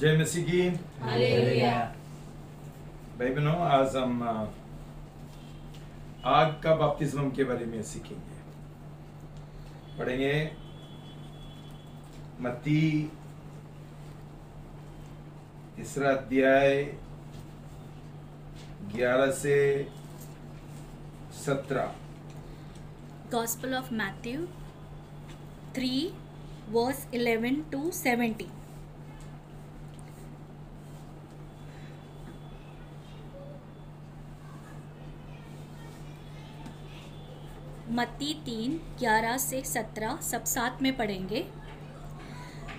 जय मसीह की। हालेलुया। भाई बहनों, आज हम आग का बपतिस्म के बारे में सीखेंगे। पढ़ेंगे मत्ती 3 अध्याय 11 से 17। Gospel of Matthew 3 verse 11 to 17. मत्ती 3:11 से 17 सब साथ में पढ़ेंगे।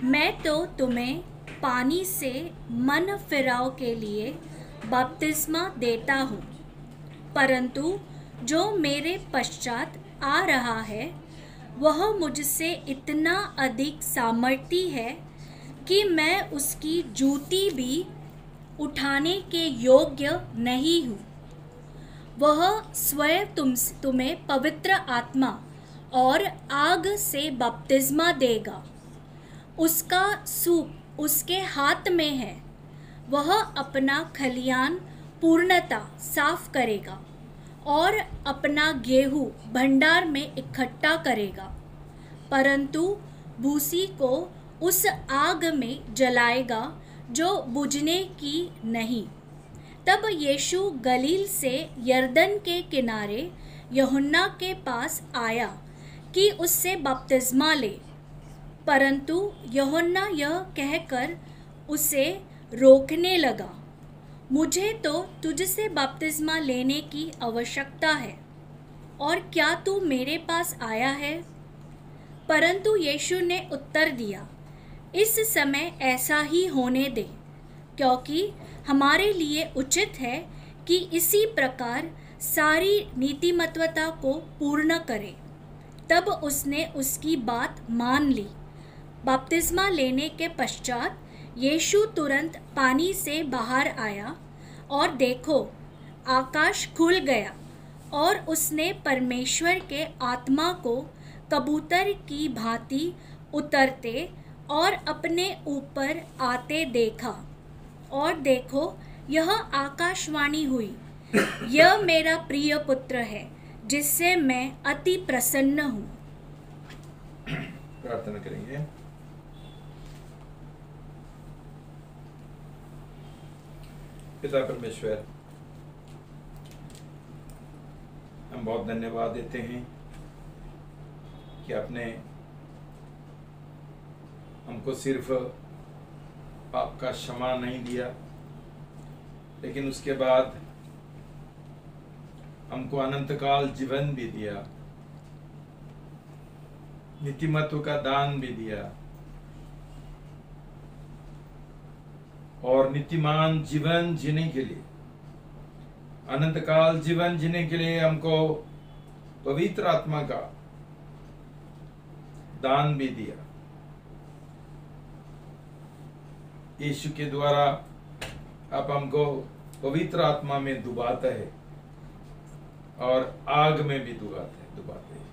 मैं तो तुम्हें पानी से मन फिराव के लिए बपतिस्मा देता हूँ, परंतु जो मेरे पश्चात आ रहा है वह मुझसे इतना अधिक सामर्थी है कि मैं उसकी जूती भी उठाने के योग्य नहीं हूँ। वह स्वयं तुम्हें पवित्र आत्मा और आग से बपतिस्मा देगा। उसका सूप उसके हाथ में है। वह अपना खलियान पूर्णतः साफ करेगा और अपना गेहूं भंडार में इकट्ठा करेगा, परंतु भूसी को उस आग में जलाएगा जो बुझने की नहीं। तब यीशु गलील से यरदन के किनारे यूहन्ना के पास आया कि उससे बपतिस्मा ले, परंतु यूहन्ना यह कहकर उसे रोकने लगा, मुझे तो तुझसे बपतिस्मा लेने की आवश्यकता है और क्या तू मेरे पास आया है? परंतु यीशु ने उत्तर दिया, इस समय ऐसा ही होने दे, क्योंकि हमारे लिए उचित है कि इसी प्रकार सारी नीतिमत्वता को पूर्ण करे। तब उसने उसकी बात मान ली। बपतिस्मा लेने के पश्चात यीशु तुरंत पानी से बाहर आया और देखो, आकाश खुल गया और उसने परमेश्वर के आत्मा को कबूतर की भांति उतरते और अपने ऊपर आते देखा। और देखो, यह आकाशवाणी हुई, यह मेरा प्रिय पुत्र है जिससे मैं अति प्रसन्न हूँ। प्रार्थना करेंगे। पिता परमेश्वर, हम बहुत धन्यवाद देते हैं कि आपने हमको सिर्फ पाप का क्षमा नहीं दिया, लेकिन उसके बाद हमको अनंत काल जीवन भी दिया, नीतिमत्व का दान भी दिया और नीतिमान जीवन जीने के लिए, अनंत काल जीवन जीने के लिए हमको पवित्र आत्मा का दान भी दिया। यीशु के द्वारा आप हमको पवित्र आत्मा में डुबाते हैं और आग में भी डुबाते हैं।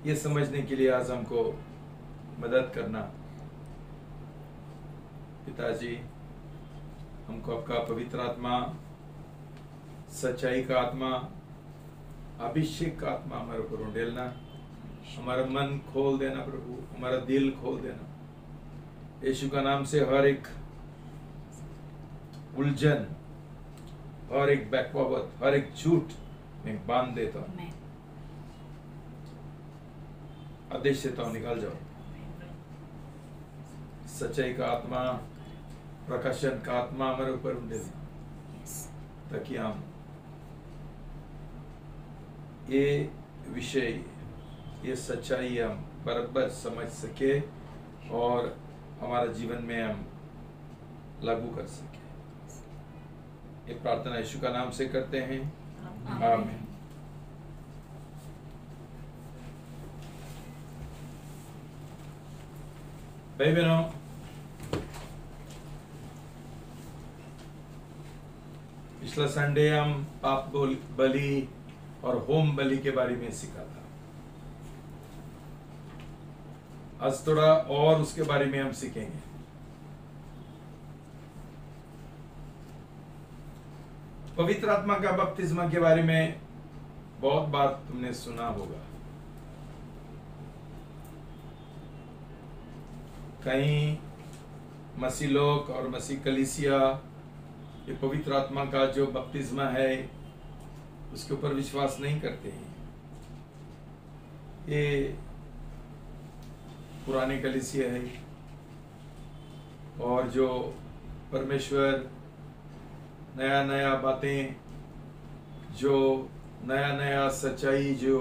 ये समझने के लिए आज हमको मदद करना। पिताजी, हमको आपका पवित्र आत्मा, सच्चाई का आत्मा, अभिषेक का आत्मा हमारे ऊपर उंडेलना, हमारा मन खोल देना प्रभु, हमारा दिल खोल देना। यीशु का नाम से हर एक उलझन, हर एक बैकवावत, हर एक झूठ में बांध देता हूं, आदेश देता हूं, निकाल जाओ। सच्चाई का आत्मा, प्रकाशन का आत्मा हमारे ऊपर उंडेलना, ताकि हम ये विषय, ये सच्चाई हम बराबर समझ सके और हमारा जीवन में हम लागू कर सके। ये प्रार्थना यीशु का नाम से करते हैं, आमीन। भाई बहनों, पिछला संडे हम पाप बलि और होम बलि के बारे में सीखा था। आज थोड़ा और उसके बारे में हम सीखेंगे। पवित्र आत्मा का बपतिस्मा के बारे में बहुत बार तुमने सुना होगा। कहीं मसीह लोग और मसीह कलीसिया ये पवित्र आत्मा का जो बपतिस्मा है उसके ऊपर विश्वास नहीं करते हैं। ये पुराने कलीसिया है और जो परमेश्वर नया नया बातें, जो नया नया सच्चाई जो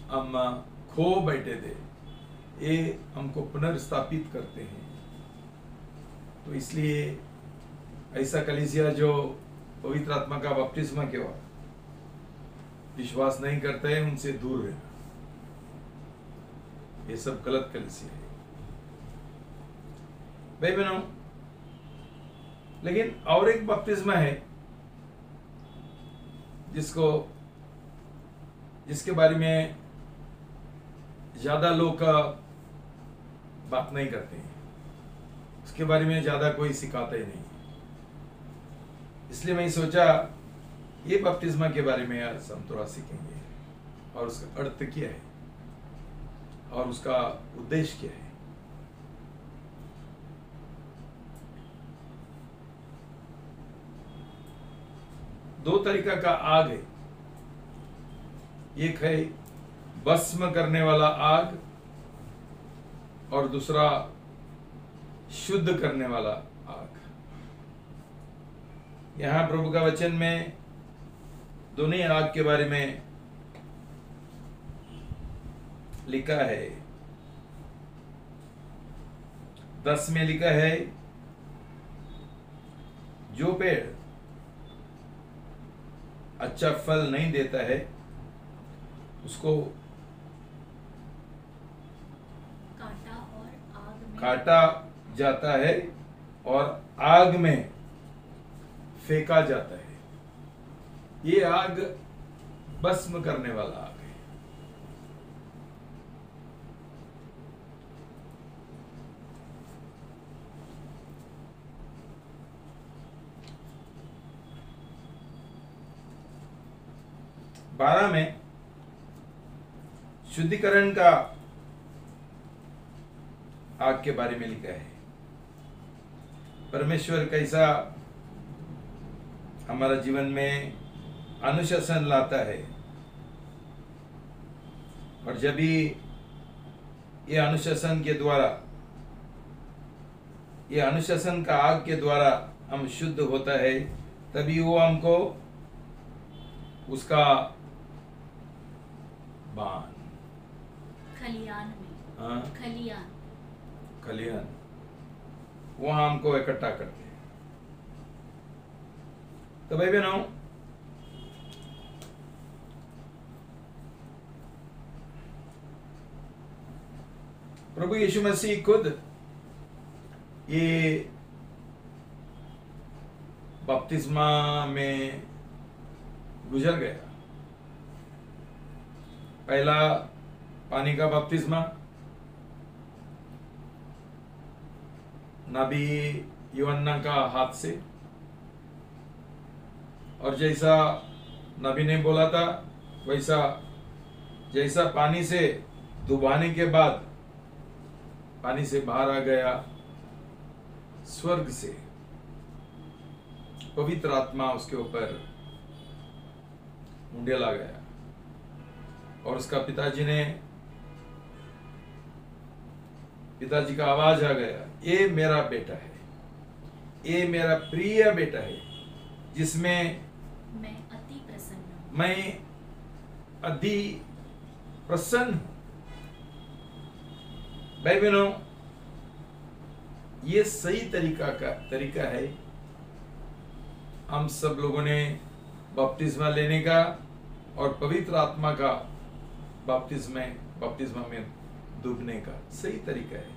हम खो बैठे थे, ये हमको पुनर्स्थापित करते हैं। तो इसलिए ऐसा कलीसिया जो पवित्र आत्मा का बपतिस्मा के बाद विश्वास नहीं करता है, उनसे दूर रहना। ये सब गलत कलीसिया है भाई बहनों। लेकिन और एक बपतिस्मा है जिसके बारे में ज्यादा लोग बात नहीं करते हैं, उसके बारे में ज्यादा कोई सिखाता ही नहीं। इसलिए मैं सोचा ये बपतिस्मा के बारे में आज हम थोड़ा सीखेंगे और उसका अर्थ क्या है और उसका उद्देश्य क्या है। दो तरीका का आग है। एक है भस्म करने वाला आग और दूसरा शुद्ध करने वाला आग। यहां प्रभु का वचन में दोनों ही आग के बारे में लिखा है। 10 में लिखा है, जो पेड़ अच्छा फल नहीं देता है उसको काटा जाता है और आग में फेंका जाता है। ये आग भस्म करने वाला आग है। बारह में शुद्धिकरण का आग के बारे में लिखा है। परमेश्वर कैसा हमारा जीवन में अनुशासन लाता है, और जब भी ये अनुशासन के द्वारा, ये अनुशासन का आग के द्वारा हम शुद्ध होता है, तभी वो हमको उसका बान खलियान में, खलियान वहां हमको इकट्ठा करते हैं। तो भाई बहनों, प्रभु यीशु मसीह खुद ये बपतिस्मा में गुजर गया। पहला पानी का बपतिस्मा नबी यूहन्ना का हाथ से, और जैसा नबी ने बोला था वैसा, जैसा पानी से डुबाने के बाद पानी से बाहर आ गया, स्वर्ग से पवित्र आत्मा उसके ऊपर उंडेला गया, और उसका पिताजी का आवाज आ गया, ये मेरा बेटा है, ये मेरा प्रिय बेटा है, जिसमें मैं अति प्रसन्न हूं। मैं अति प्रसन्न हूं। भाई बहनों, ये सही तरीका है हम सब लोगों ने बपतिस्मा लेने का, और पवित्र आत्मा का बपतिस्मा में डूबने का सही तरीका है।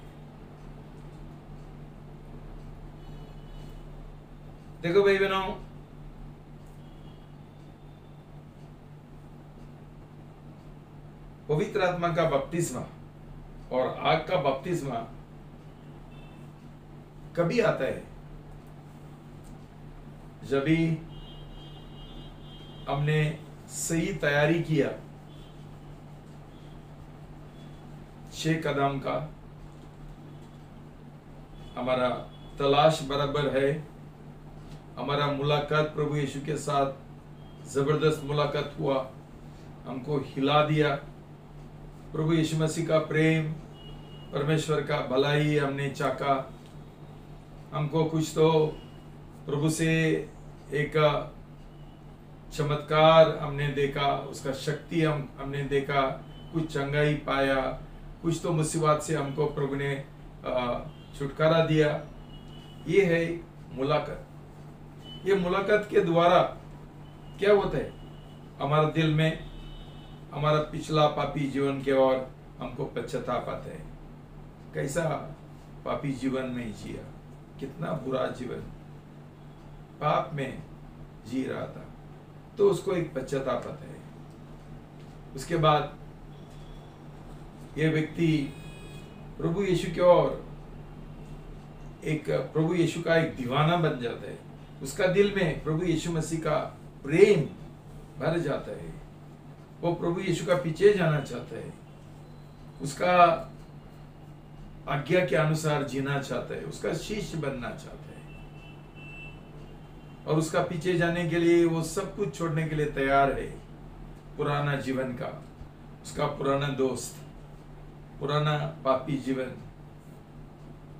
देखो भाई बहनों, पवित्र आत्मा का बपतिस्मा और आग का बपतिस्मा कभी आता है? जब भी हमने सही तैयारी किया, 6 कदम का हमारा तलाश बराबर है, हमारा मुलाकात प्रभु यीशु के साथ जबरदस्त मुलाकात हुआ, हमको हिला दिया, प्रभु यीशु मसीह का प्रेम, परमेश्वर का भलाई हमने चाका, हमको कुछ तो प्रभु से एक चमत्कार हमने देखा, उसका शक्ति हमने देखा, कुछ चंगाई पाया, कुछ तो मुसीबत से हमको प्रभु ने छुटकारा दिया। ये है मुलाकात। ये मुलाकात के द्वारा क्या होता है? हमारा दिल में हमारा पिछला पापी जीवन के ओर हमको पश्चाताप आता है। कैसा पापी जीवन में जिया, कितना बुरा जीवन, पाप में जी रहा था, तो उसको एक पश्चाताप आता है। उसके बाद यह व्यक्ति प्रभु यीशु की ओर प्रभु यीशु का एक दीवाना बन जाता है। उसका दिल में प्रभु यीशु मसीह का प्रेम भर जाता है। वो प्रभु यीशु का पीछे जाना चाहता है, उसका आज्ञा के अनुसार जीना चाहता है, उसका शिष्य बनना चाहता है, और उसका पीछे जाने के लिए वो सब कुछ छोड़ने के लिए तैयार है। पुराना जीवन का, उसका पुराना दोस्त, पुराना पापी जीवन,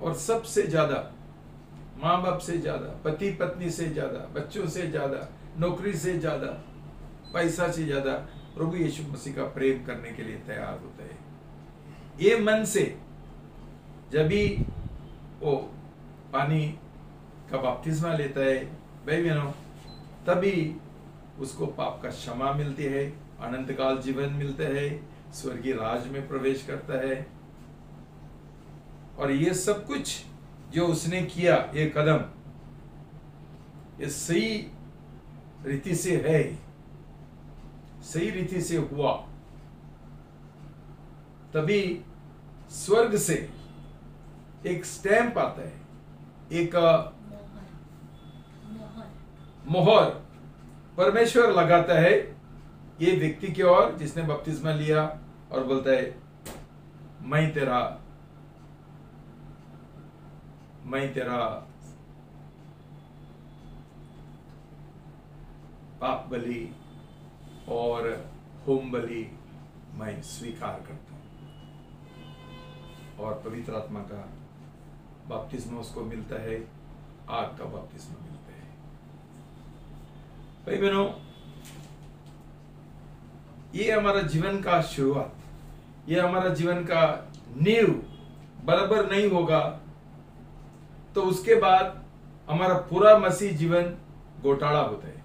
और सबसे ज्यादा माँ बाप से ज्यादा, पति पत्नी से ज्यादा, बच्चों से ज्यादा, नौकरी से ज्यादा, पैसा से ज्यादा प्रभु यीशु मसीह का प्रेम करने के लिए तैयार होता है। ये मन से जब भी वो पानी का बपतिस्मा लेता है भाई बहनों, तभी उसको पाप का क्षमा मिलती है, अनंत काल जीवन मिलता है, स्वर्गीय राज में प्रवेश करता है। और ये सब कुछ जो उसने किया, ये कदम, ये सही रीति से है, सही रीति से हुआ, तभी स्वर्ग से एक स्टैंप आता है, एक मोहर परमेश्वर लगाता है ये व्यक्ति की ओर जिसने बपतिस्मा लिया, और बोलता है मैं तेरा पाप बलि और होम बलि मैं स्वीकार करता हूं। और पवित्र आत्मा का बपतिस्मा उसको मिलता है, आग का बपतिस्मा मिलता है। भाई बहनों, ये हमारा जीवन का शुरुआत, ये हमारा जीवन का नींव बराबर नहीं होगा तो उसके बाद हमारा पूरा मसीह जीवन घोटाला होता है।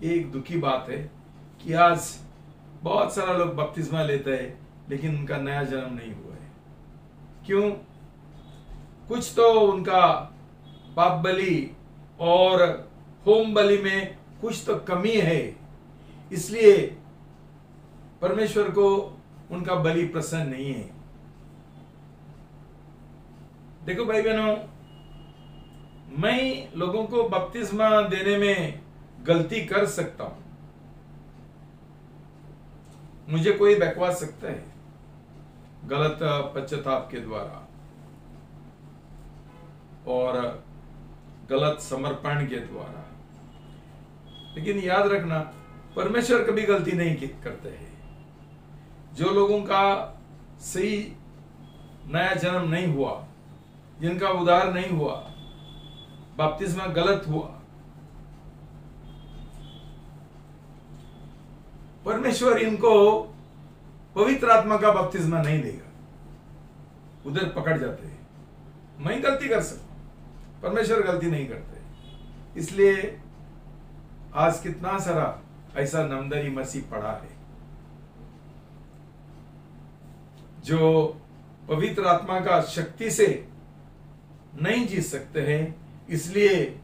ये एक दुखी बात है कि आज बहुत सारा लोग बपतिस्मा लेते हैं लेकिन उनका नया जन्म नहीं हुआ है। क्यों? कुछ तो उनका पाप बलि और होम बलि में कुछ तो कमी है, इसलिए परमेश्वर को उनका बलि पसंद नहीं है। देखो भाई बहनों, मैं लोगों को बपतिस्मा देने में गलती कर सकता हूं, मुझे कोई बहकवा सकता है गलत पश्चाताप के द्वारा और गलत समर्पण के द्वारा, लेकिन याद रखना परमेश्वर कभी गलती नहीं करते हैं। जो लोगों का सही नया जन्म नहीं हुआ, जिनका उद्धार नहीं हुआ, बपतिस्मा गलत हुआ, परमेश्वर इनको पवित्र आत्मा का बपतिस्मा नहीं देगा। उधर पकड़ जाते हैं। मैं गलती कर सकता हूं, परमेश्वर गलती नहीं करते। इसलिए आज कितना सारा ऐसा नमदरी मसीह पड़ा है जो पवित्र आत्मा का शक्ति से नहीं जी सकते हैं, इसलिए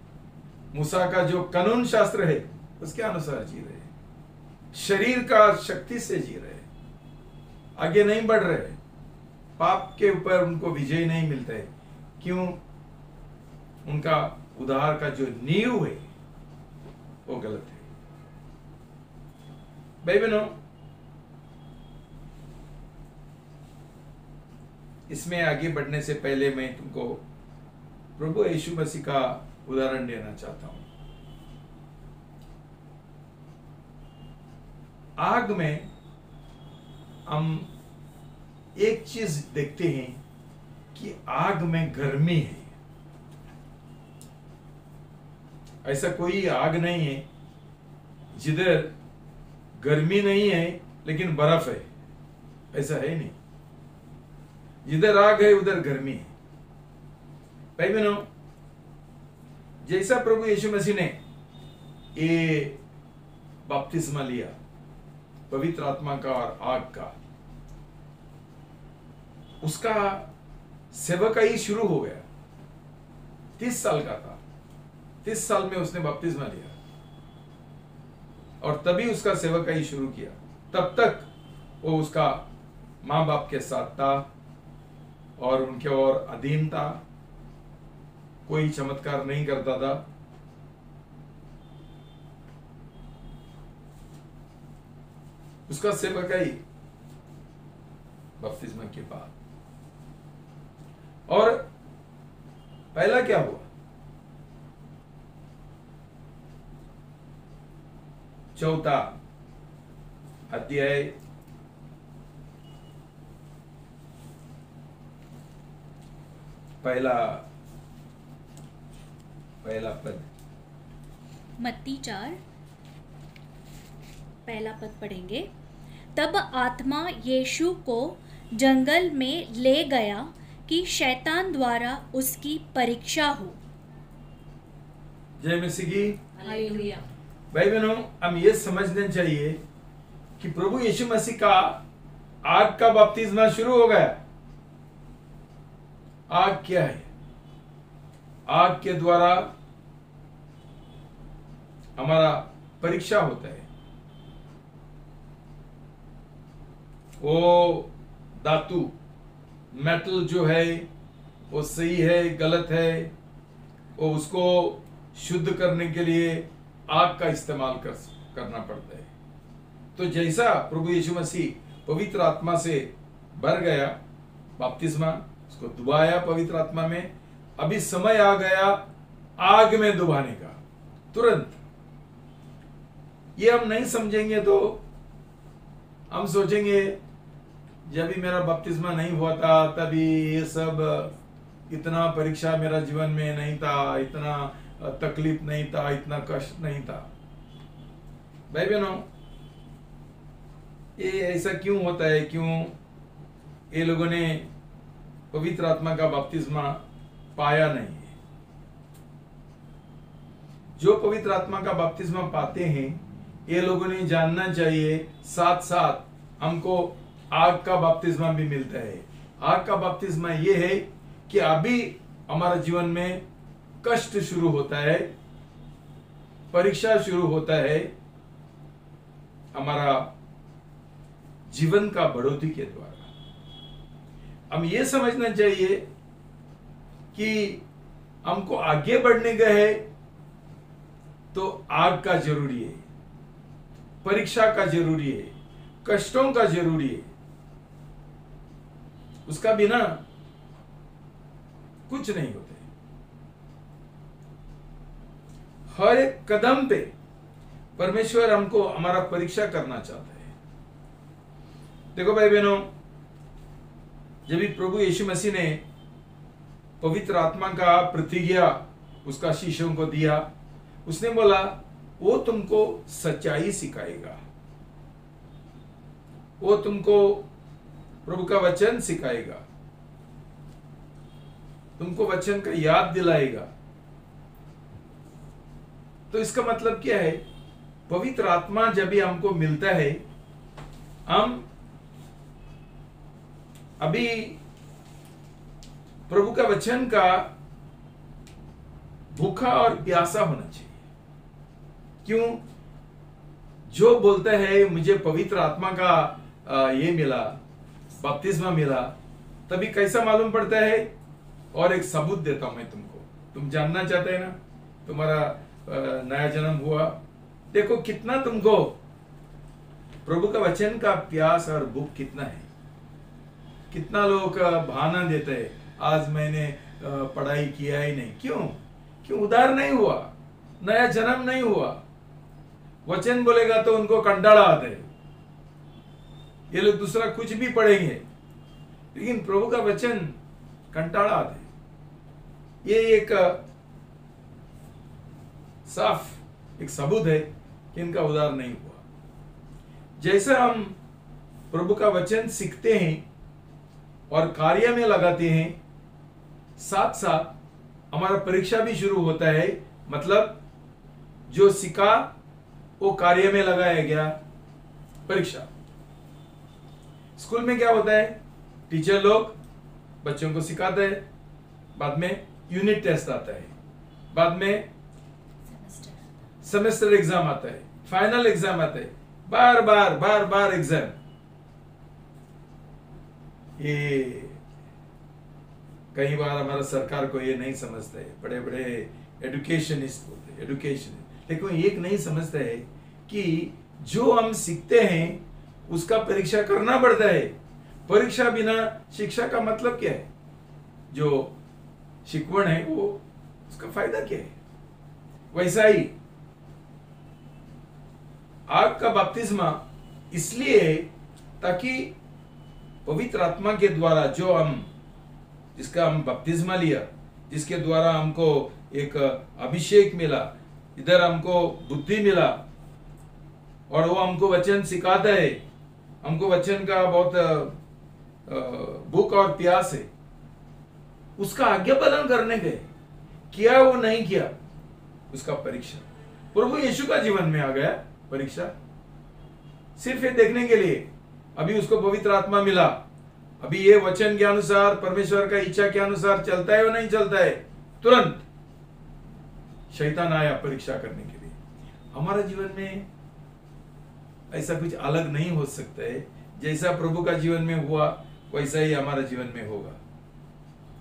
मूसा का जो कानून शास्त्र है उसके अनुसार जी रहे हैं। शरीर का शक्ति से जी रहे, आगे नहीं बढ़ रहे, पाप के ऊपर उनको विजय नहीं मिलता है। क्यों? उनका उद्धार का जो नींव है वो गलत है। भाई बहनों, इसमें आगे बढ़ने से पहले मैं तुमको प्रभु यीशु मसीह का उदाहरण देना चाहता हूं। आग में हम एक चीज देखते हैं कि आग में गर्मी है। ऐसा कोई आग नहीं है जिधर गर्मी नहीं है लेकिन बर्फ है, ऐसा है नहीं। जिधर आग है उधर गर्मी है। भाई बहनों, जैसा प्रभु यीशु मसीह ने ये बपतिस्मा लिया पवित्र आत्मा का और आग का, उसका सेवकाई शुरू हो गया। 30 साल का था, 30 साल में उसने बपतिस्मा लिया और तभी उसका सेवकाई शुरू किया। तब तक वो उसका माँ बाप के साथ था और उनके और अधीन था, कोई चमत्कार नहीं करता था। उसका सेवकाई बपतिस्मा के बाद। और पहला क्या हुआ? चौथा अध्याय पहला पद, मत्ती 4 पहला पद पढ़ेंगे। तब आत्मा यीशु को जंगल में ले गया कि शैतान द्वारा उसकी परीक्षा हो। जय मसीह की। हालेलुया। भाई बहनों, हम ये समझना चाहिए कि प्रभु यीशु मसीह का आग का बपतिस्मा शुरू हो गया। आग क्या है? आग के द्वारा हमारा परीक्षा होता है। वो धातु मेटल जो है वो सही है गलत है, वो उसको शुद्ध करने के लिए आग का इस्तेमाल करना पड़ता है। तो जैसा प्रभु यीशु मसीह पवित्र आत्मा से भर गया, बपतिस्मा उसको डुबाया पवित्र आत्मा में, अभी समय आ गया आग में डुबाने का। तुरंत ये हम नहीं समझेंगे तो हम सोचेंगे जब भी मेरा बपतिस्मा नहीं हुआ था तभी ये सब, इतना परीक्षा मेरा जीवन में नहीं था, इतना तकलीफ नहीं था, इतना कष्ट नहीं था। भाई बहनों, ये ऐसा क्यों होता है? क्यों ये लोगों ने पवित्र आत्मा का बपतिस्मा पाया नहीं है? जो पवित्र आत्मा का बपतिस्मा पाते हैं ये लोगों ने जानना चाहिए, साथ साथ हमको आग का बपतिस्मा भी मिलता है। आग का बपतिस्मा ये है कि अभी हमारे जीवन में कष्ट शुरू होता है, परीक्षा शुरू होता है, हमारा जीवन का बढ़ोतरी के द्वारा। हम ये समझना चाहिए कि हमको आगे बढ़ने गए तो आग का जरूरी है, परीक्षा का जरूरी है, कष्टों का जरूरी है। उसका बिना कुछ नहीं होता है। हर एक कदम पे परमेश्वर हमको हमारा परीक्षा करना चाहता है। देखो भाई बहनों, जब भी प्रभु यीशु मसीह ने पवित्र आत्मा का प्रतिज्ञा उसका शिष्यों को दिया, उसने बोला वो तुमको सच्चाई सिखाएगा, वो तुमको प्रभु का वचन सिखाएगा, तुमको वचन का याद दिलाएगा। तो इसका मतलब क्या है? पवित्र आत्मा जब भी हमको मिलता है, हम अभी प्रभु का वचन का भूखा और प्यासा होना चाहिए। क्यों? जो बोलता है मुझे पवित्र आत्मा का ये मिला, बपतिस्मा मिला, तभी कैसा मालूम पड़ता है? और एक सबूत देता हूं मैं तुमको। तुम जानना चाहते हैं ना तुम्हारा नया जन्म हुआ? देखो कितना तुमको प्रभु का वचन का प्यास और भूख कितना है। कितना लोग बहाना देते हैं, आज मैंने पढ़ाई किया ही नहीं। क्यों उद्धार नहीं हुआ, नया जन्म नहीं हुआ। वचन बोलेगा तो उनको कंटाला आता है, ये लोग दूसरा कुछ भी पढ़ेंगे, लेकिन प्रभु का वचन कंटाला आता है। ये एक साफ एक सबूत है कि इनका उद्धार नहीं हुआ। जैसे हम प्रभु का वचन सीखते हैं और कार्य में लगाते हैं, साथ साथ हमारा परीक्षा भी शुरू होता है। मतलब जो सीखा वो कार्य में लगाया गया, परीक्षा। स्कूल में क्या होता है? टीचर लोग बच्चों को सिखाते हैं, बाद में यूनिट टेस्ट आता है, बाद में सेमेस्टर एग्जाम आता है, फाइनल एग्जाम आता है, बार बार एग्जाम। ये कई बार हमारा सरकार को ये नहीं समझता है, बड़े बड़े एजुकेशनिस्ट होते हैं, एजुकेशन, लेकिन एक नहीं समझता है कि जो हम सीखते हैं उसका परीक्षा करना पड़ता है। परीक्षा बिना शिक्षा का मतलब क्या है? जो शिकवण है वो उसका फायदा क्या है? वैसा ही आग का बपतिस्मा इसलिए ताकि पवित्र आत्मा के द्वारा जिसका हम बपतिस्मा लिया, जिसके द्वारा हमको एक अभिषेक मिला, इधर हमको बुद्धि मिला और वो हमको वचन सिखाता है, हमको वचन का बहुत भूख और प्यास है, उसका आज्ञा पालन करने गए, किया वो नहीं किया, उसका परीक्षा। प्रभु यीशु का जीवन में आ गया परीक्षा, सिर्फ ये देखने के लिए। अभी उसको पवित्र आत्मा मिला, अभी ये वचन के अनुसार, परमेश्वर का इच्छा के अनुसार चलता है या नहीं चलता है, तुरंत शैतान आया परीक्षा करने के लिए। हमारा जीवन में ऐसा कुछ अलग नहीं हो सकता है। जैसा प्रभु का जीवन में हुआ वैसा ही हमारा जीवन में होगा।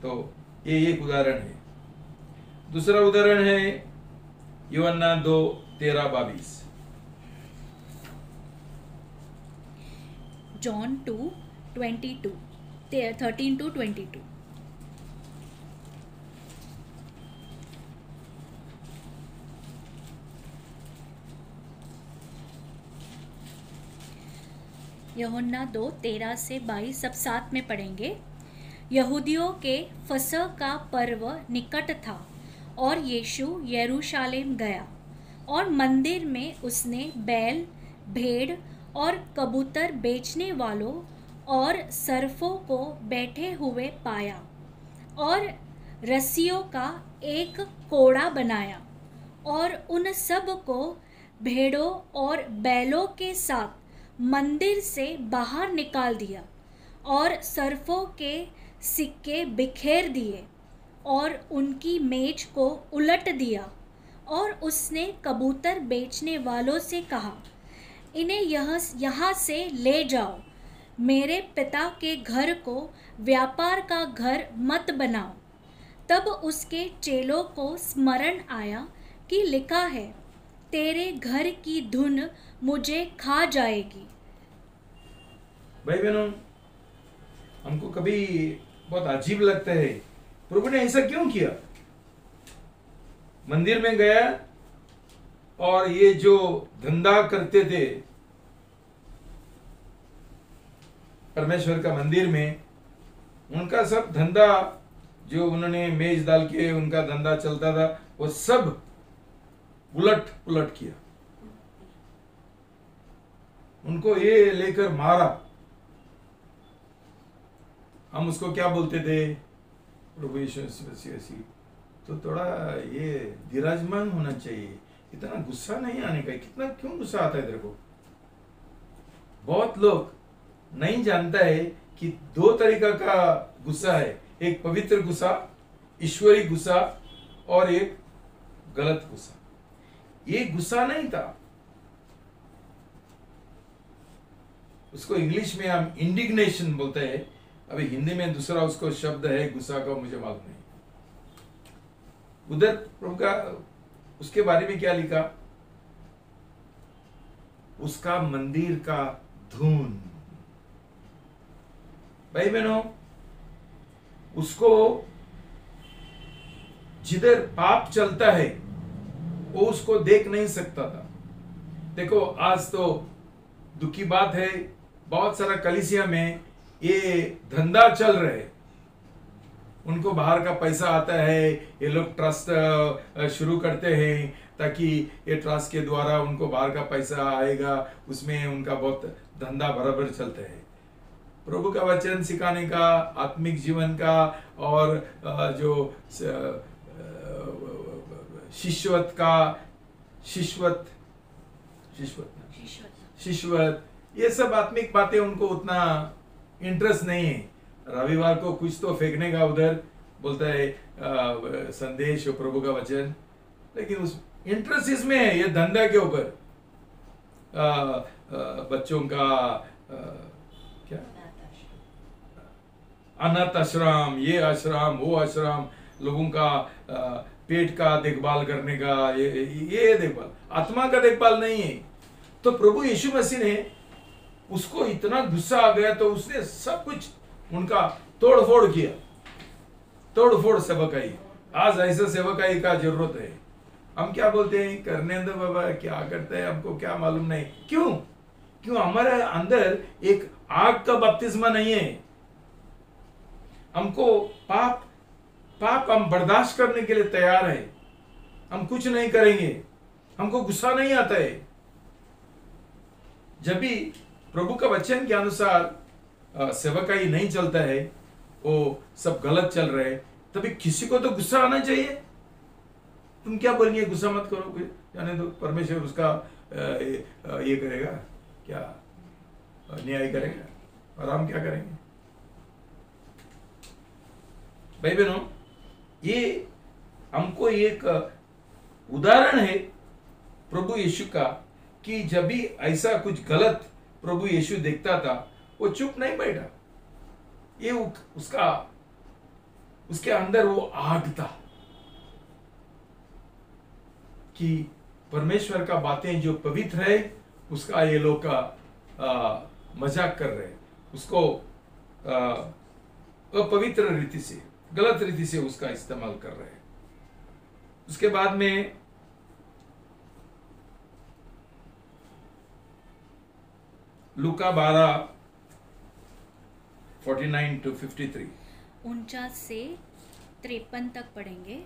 तो ये एक उदाहरण है। दूसरा उदाहरण है यूहन्ना 2:13-22। John 2:22, 13-22। यूहन्ना 2:13-22 सब साथ में पढ़ेंगे। यहूदियों के फसह का पर्व निकट था और यीशु यरूशलेम गया और मंदिर में उसने बैल, भेड़ और कबूतर बेचने वालों और सर्फों को बैठे हुए पाया और रस्सियों का एक कोड़ा बनाया और उन सब को भेड़ों और बैलों के साथ मंदिर से बाहर निकाल दिया और सर्फों के सिक्के बिखेर दिए और उनकी मेज को उलट दिया। और उसने कबूतर बेचने वालों से कहा, इन्हें यहाँ से ले जाओ, मेरे पिता के घर को व्यापार का घर मत बनाओ। तब उसके चेलों को स्मरण आया कि लिखा है, तेरे घर की धुन मुझे खा जाएगी। भाई बहनों, हमको कभी बहुत अजीब लगता है, प्रभु ने ऐसा क्यों किया? मंदिर में गया और ये जो धंधा करते थे परमेश्वर का मंदिर में, उनका सब धंधा जो उन्होंने मेज डाल के उनका धंधा चलता था, वो सब उलट पुलट किया। उनको ये लेकर मारा। हम उसको क्या बोलते थे? प्रभु यीशु मसीह। तो थोड़ा ये विराजमान होना चाहिए, इतना गुस्सा नहीं आने का। कितना क्यों गुस्सा आता है तेरे को? बहुत लोग नहीं जानता है कि दो तरीका का गुस्सा है, एक पवित्र गुस्सा, ईश्वरी गुस्सा, और एक गलत गुस्सा। ये गुस्सा नहीं था, उसको इंग्लिश में हम इंडिग्नेशन बोलते हैं, अभी हिंदी में दूसरा उसको शब्द है गुस्सा का, मुझे मालूम नहीं। उधर प्रभु का उसके बारे में क्या लिखा, उसका मंदिर का धून। भाई बहनों, उसको जिधर पाप चलता है वो उसको देख नहीं सकता था। देखो आज तो दुख की बात है, बहुत सारा कलीसिया में ये धंधा चल रहा है, उनको बाहर का पैसा आता है, ये लोग ट्रस्ट शुरू करते हैं ताकि ये ट्रस्ट के द्वारा उनको बाहर का पैसा आएगा, उसमें उनका बहुत धंधा बराबर चलता है। प्रभु का वचन सिखाने का, आत्मिक जीवन का और जो शिष्यवत का, शिष्यवत ये सब आत्मिक बातें उनको उतना इंटरेस्ट नहीं है। रविवार को कुछ तो फेंकने का उधर बोलता है संदेश और प्रभु का वचन, लेकिन उस इंटरेस्ट इसमें है, ये धंधा के ऊपर। बच्चों का क्या अनाथ आश्रम, ये आश्रम वो आश्रम, लोगों का पेट का देखभाल करने का, ये देखभाल, आत्मा का देखभाल नहीं है। तो प्रभु यीशु मसीह ने उसको इतना गुस्सा आ गया तो उसने सब कुछ उनका तोड़ फोड़ किया, तोड़ फोड़ सेवकाई। आज ऐसा सेवकाई का जरूरत है। हम क्या बोलते हैं, करने दो बाबा, क्या करते हैं हमको क्या मालूम नहीं। क्यों हमारे अंदर एक आग का बपतिस्मा नहीं है। हमको पाप हम बर्दाश्त करने के लिए तैयार है, हम कुछ नहीं करेंगे, हमको गुस्सा नहीं आता है। जब भी प्रभु का वचन के अनुसार सेवकाई नहीं चलता है, वो सब गलत चल रहे, तभी किसी को तो गुस्सा आना चाहिए। तुम क्या बोलेंगे, गुस्सा मत करो, जाने दो, परमेश्वर उसका ये करेगा, क्या न्याय करेगा, और हम क्या करेंगे। भाई बहनों, ये हमको एक उदाहरण है प्रभु यीशु का कि जब भी ऐसा कुछ गलत प्रभु यीशु देखता था, वो चुप नहीं बैठा। ये उसके अंदर वो आग था कि परमेश्वर का बातें जो पवित्र है उसका ये लोग का मजाक कर रहे, उसको अपवित्र रीति से, गलत रीति से उसका इस्तेमाल कर रहे हैं। उसके बाद में लूका 12:49 to 53, 49 से 53 तक पढ़ेंगे।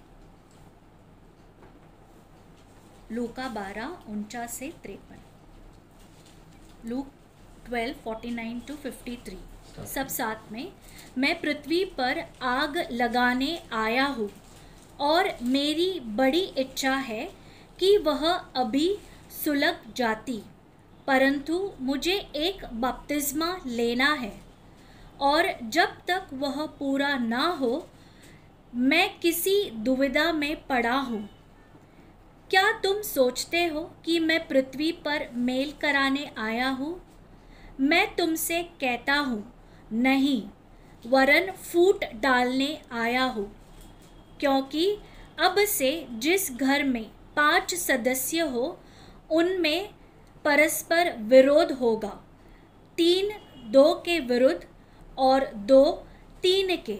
लूका 12:49 से 53, लूक 12:49 to 53, सब साथ में। मैं पृथ्वी पर आग लगाने आया हूँ और मेरी बड़ी इच्छा है कि वह अभी सुलग जाती, परंतु मुझे एक बपतिस्मा लेना है और जब तक वह पूरा ना हो मैं किसी दुविधा में पड़ा हूँ। क्या तुम सोचते हो कि मैं पृथ्वी पर मेल कराने आया हूँ? मैं तुमसे कहता हूँ नहीं, वरन फूट डालने आया हूँ। क्योंकि अब से जिस घर में 5 सदस्य हो उनमें परस्पर विरोध होगा, 3 2 के विरुद्ध और 2 3 के,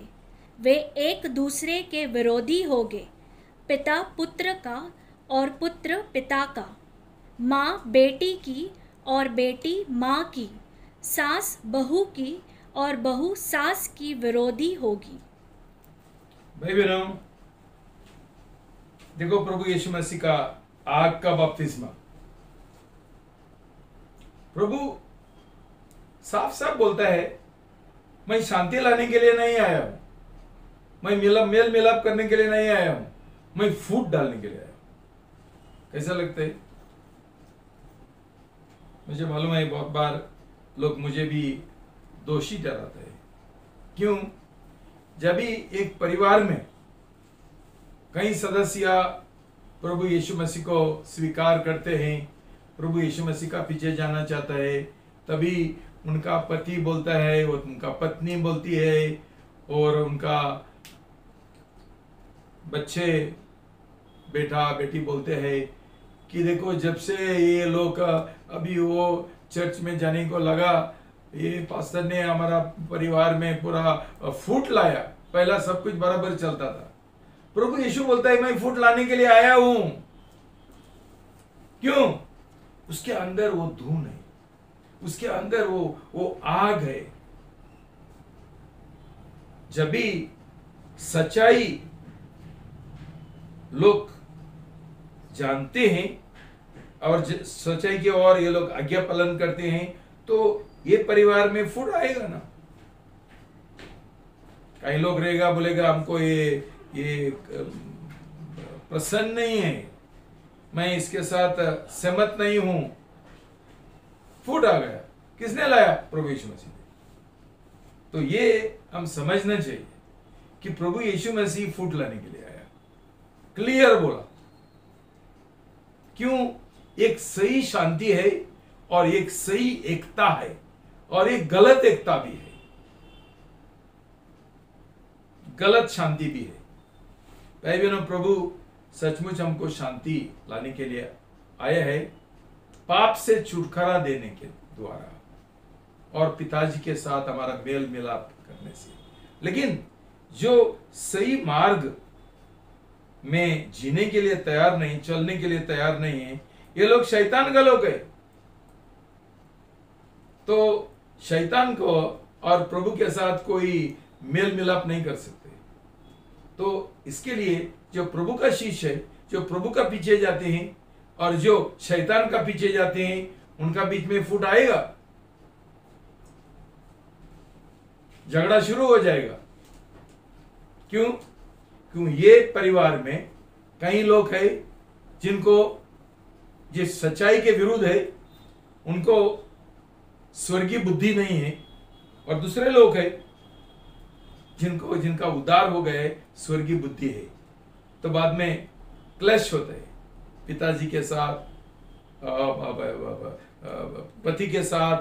वे एक दूसरे के विरोधी होंगे। पिता पुत्र का और पुत्र पिता का, माँ बेटी की और बेटी माँ की, सास बहू की और बहू सास की विरोधी होगी। भाई बहनों, देखो प्रभु यीशु मसीह का आग का बपतिस्मा, प्रभु साफ साफ बोलता है, मैं शांति लाने के लिए नहीं आया हूं, मैं मेल मिलाप करने के लिए नहीं आया हूं, मैं फूट डालने के लिए आया हूं। कैसा लगता है? मुझे मालूम है बहुत बार लोग मुझे भी दोषी ठहराते हैं। क्यों? जब भी एक परिवार में कई सदस्य प्रभु यीशु मसीह को स्वीकार करते हैं, प्रभु यीशु मसीह का पीछे जाना चाहता है, तभी उनका पति बोलता है, वो उनका पत्नी बोलती है, और उनका बच्चे बेटा बेटी बोलते हैं कि देखो जब से ये लोग अभी वो चर्च में जाने को लगा, ये पास्टर ने हमारा परिवार में पूरा फूट लाया। पहला सब कुछ बराबर चलता था। प्रभु यीशु बोलता है मैं फूट लाने के लिए आया हूं। क्यों? उसके अंदर वो धून है, उसके अंदर वो आग है। जब भी सच्चाई लोग जानते हैं और सच्चाई की ओर ये लोग आज्ञा पालन करते हैं, तो ये परिवार में फूट आएगा ना। कई लोग रहेगा, बोलेगा हमको ये प्रसन्न नहीं है, मैं इसके साथ सहमत नहीं हूं। फूट आ गया। किसने लाया? प्रभु यीशु मसीह ने। तो ये हम समझना चाहिए कि प्रभु यीशु मसीह फूट लाने के लिए आया। क्लियर बोला। क्यों? एक सही शांति है और एक सही एकता है और एक गलत एकता भी है, गलत शांति भी है। भाई बहनों, प्रभु सचमुच हमको शांति लाने के लिए आया है, पाप से छुटकारा देने के द्वारा और पिताजी के साथ हमारा मेल मिलाप करने से। लेकिन जो सही मार्ग में जीने के लिए तैयार नहीं, चलने के लिए तैयार नहीं है, ये लोग शैतान का लोग है। तो शैतान को और प्रभु के साथ कोई मेल मिलाप नहीं कर सकते। तो इसके लिए जो प्रभु का शिष्य है, जो प्रभु का पीछे जाते हैं और जो शैतान का पीछे जाते हैं, उनका बीच में फूट आएगा, झगड़ा शुरू हो जाएगा। क्यों? क्यों? ये परिवार में कई लोग हैं जिनको जिस सच्चाई के विरुद्ध है, उनको स्वर्गीय बुद्धि नहीं है, और दूसरे लोग हैं जिनका उद्धार हो गए, स्वर्गीय बुद्धि है। तो बाद में क्लैश होता है पिताजी के साथ, पति के साथ,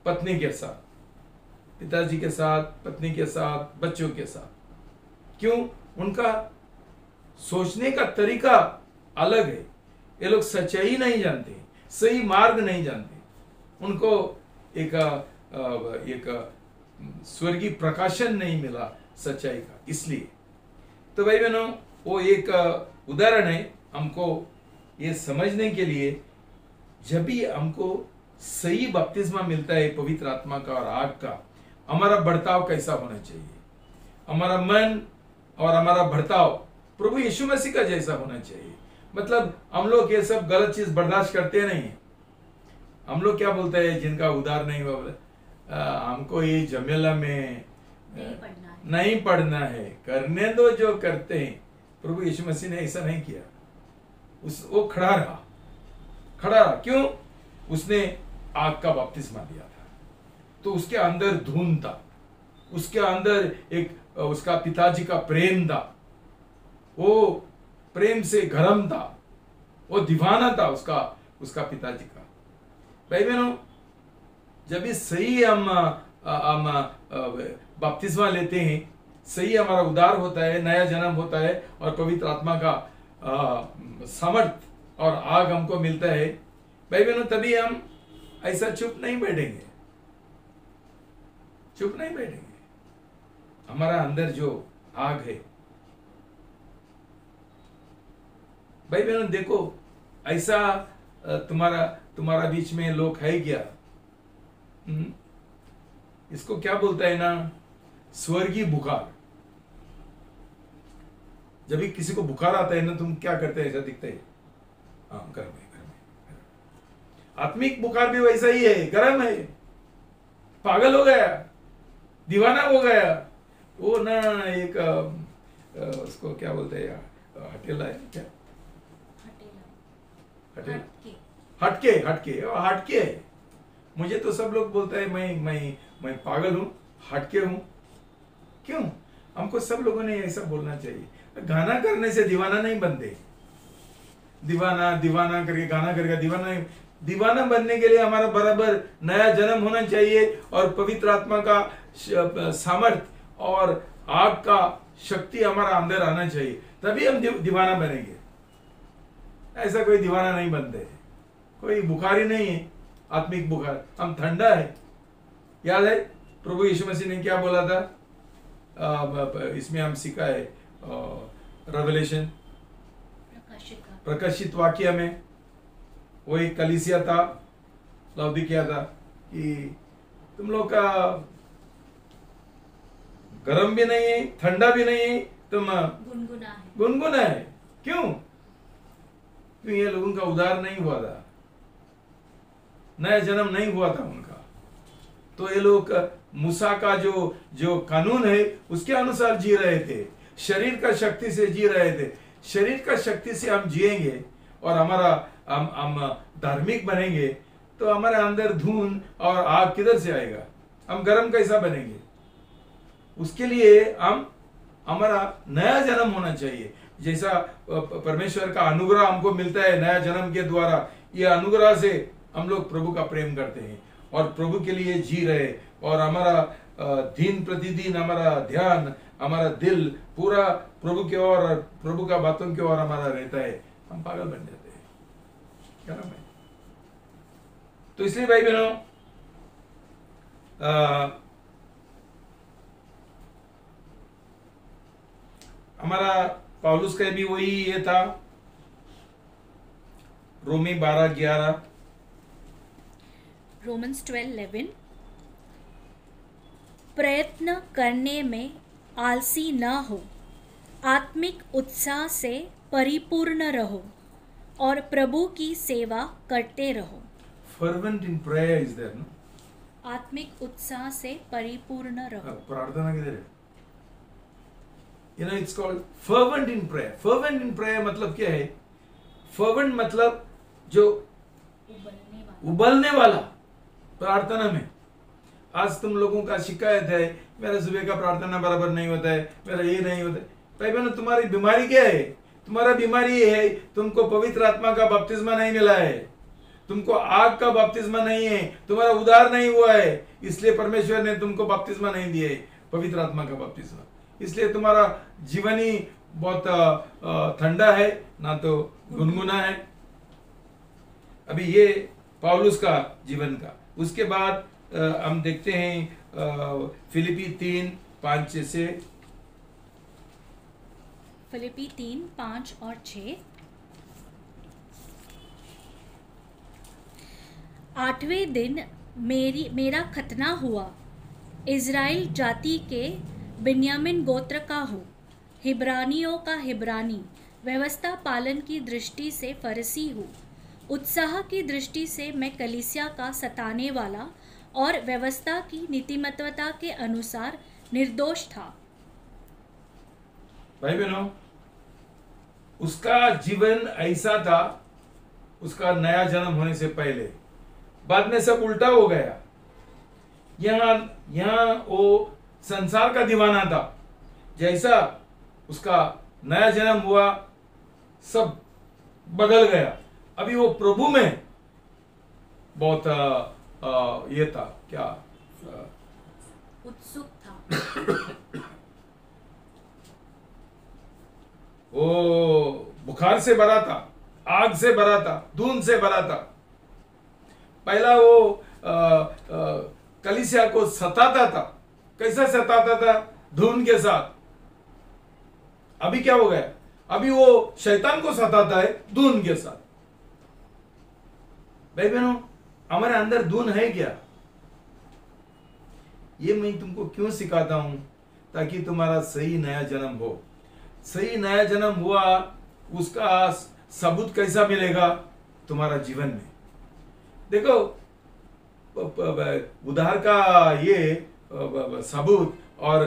पत्नी के साथ, पिताजी के साथ, पत्नी के साथ, बच्चों के साथ। क्यों? उनका सोचने का तरीका अलग है। ये लोग सच्चाई नहीं जानते, सही मार्ग नहीं जानते, उनको एक स्वर्गीय प्रकाशन नहीं मिला सच्चाई का। इसलिए तो भाई बहनों, वो एक उदाहरण है हमको ये समझने के लिए। जब भी हमको सही बपतिस्मा मिलता है पवित्र आत्मा का और आग का, हमारा बर्ताव कैसा होना चाहिए? हमारा मन और हमारा बर्ताव प्रभु यीशु मसीह का जैसा होना चाहिए। मतलब हम लोग ये सब गलत चीज बर्दाश्त करते नहीं है। हम लोग क्या बोलते हैं, जिनका उद्धार नहीं हुआ, बोले हमको ये झमेला में नहीं पढ़ना है, करने दो जो करते हैं। प्रभु यीशु मसीह ने ऐसा नहीं किया। वो खड़ा रहा। क्यों? उसने आग का बपतिस्मा दिया था, तो उसके अंदर धूम था, उसके अंदर एक उसका पिताजी का प्रेम था, वो प्रेम से गरम था, वो दीवाना था उसका पिताजी का। भाई बहनों, जब भी सही हम बपतिस्मा लेते हैं, सही हमारा उद्धार होता है, नया जन्म होता है और पवित्र आत्मा का सामर्थ और आग हमको मिलता है, भाई बहनों, तभी हम ऐसा चुप नहीं बैठेंगे। हमारा अंदर जो आग है, भाई बहनों देखो, ऐसा तुम्हारा बीच में लोग है क्या? इसको क्या बोलता है ना, स्वर्गीय बुखार। जब भी किसी को बुखार आता है ना, तुम क्या करते हैं? ऐसा दिखता है, हाँ गर्म है। आत्मिक बुखार भी वैसा ही है, गर्म है, पागल हो गया, दीवाना हो गया। वो ना एक उसको क्या बोलते हैं यार, हटेला है क्या? हटके है। मुझे तो सब लोग बोलते हैं मैं पागल हूं, हटके हूं। क्यों? हमको सब लोगों ने ऐसा बोलना चाहिए। गाना करने से दीवाना नहीं बनते। दीवाना करके गाना करके दीवाना नहीं। दीवाना बनने के लिए हमारा बराबर नया जन्म होना चाहिए और पवित्र आत्मा का सामर्थ और आग का शक्ति हमारा अंदर आना चाहिए, तभी हम दीवाना बनेंगे। ऐसा कोई दीवाना नहीं बनते, कोई बुखारी नहीं है, आत्मिक बुखार, हम ठंडा है। याद है प्रभु यीशु मसीह ने क्या बोला था? इसमें हम सीखा है रेवलेशन प्रकाशित वाक्य में, वो एक कलीसिया था, लौदीकिया था, कि तुम लोग का गर्म भी नहीं है, ठंडा भी नहीं है, तुम गुनगुना है। क्यों? क्यों? ये लोगों का उद्धार नहीं हुआ था, नया जन्म नहीं हुआ था उनका। तो ये लोग मूसा का जो कानून है उसके अनुसार जी रहे थे, शरीर का शक्ति से जी रहे थे। शरीर का शक्ति से हम जिएंगे और हम धार्मिक बनेंगे, तो हमारे अंदर धून और आग किधर से आएगा? हम गर्म कैसा बनेंगे? उसके लिए हमारा नया जन्म होना चाहिए। जैसा परमेश्वर का अनुग्रह हमको मिलता है नया जन्म के द्वारा, ये अनुग्रह से हम लोग प्रभु का प्रेम करते हैं और प्रभु के लिए जी रहे, और हमारा दिन प्रतिदिन हमारा ध्यान, हमारा दिल पूरा प्रभु की ओर, प्रभु का बातों की ओर हमारा रहता है, हम पागल बन जाते हैं। क्या नाम है? तो इसलिए भाई बहनों, हमारा पौलुस का भी वही ये था, रोमी 12:11, रोमन्स 12:11, प्रयत्न करने में आलसी न हो, आत्मिक उत्साह से परिपूर्ण रहो और प्रभु की सेवा करते रहो। fervent in prayer is there, no? आत्मिक उत्साह से परिपूर्ण रहो। प्रार्थना किधर है? You know, it's called fervent in prayer. Fervent in prayer मतलब क्या है? Fervent मतलब जो उबलने वाला प्रार्थना में। आज तुम लोगों का शिकायत है, मेरा सुबह का प्रार्थना बराबर नहीं होता है, मेरा ये नहीं होता है। भाई बहनों, तुम्हारी बीमारी क्या है? तुम्हारा बीमारी ये है, तुमको पवित्र आत्मा का बपतिस्मा नहीं मिला है, तुमको आग का बपतिस्मा नहीं है, तुम्हारा उद्धार नहीं हुआ है, इसलिए परमेश्वर ने तुमको बपतिस्मा नहीं दिया है, पवित्र आत्मा का बपतिस्मा। इसलिए तुम्हारा जीवन ही बहुत ठंडा है, ना तो गुनगुना है। अभी ये पौलुस का जीवन का। उसके बाद हम देखते हैं फिलिपी 3:5 से, फिलिपी 3:5 और 6। 8वें दिन मेरा खतना हुआ, इज़राइल जाति के बिन्यामिन गोत्र का हूँ, हिब्रानियों का हिब्रानी, व्यवस्था पालन की दृष्टि से फरसी हूँ, उत्साह की दृष्टि से मैं कलीसिया का सताने वाला और व्यवस्था की नीतिमत्वता के अनुसार निर्दोष था। भाई बहनों, उसका जीवन ऐसा था, उसका नया जन्म होने से पहले। बाद में सब उल्टा हो गया। यहाँ वो संसार का दीवाना था, जैसा उसका नया जन्म हुआ सब बदल गया। अभी वो प्रभु में बहुत ये था, क्या उत्सुक था। वो बुखार से भरा था, आग से भरा था, धूम से भरा था। पहला वो कलीसिया को सताता था। कैसा सताता था? धूम के साथ। अभी क्या हो गया? अभी वो शैतान को सताता है धूम के साथ। भाई बहनों, हमारे अंदर धून है क्या? ये मैं तुमको क्यों सिखाता हूं? ताकि तुम्हारा सही नया जन्म हो। सही नया जन्म हुआ, उसका सबूत कैसा मिलेगा तुम्हारा जीवन में? देखो, उद्धार का ये सबूत और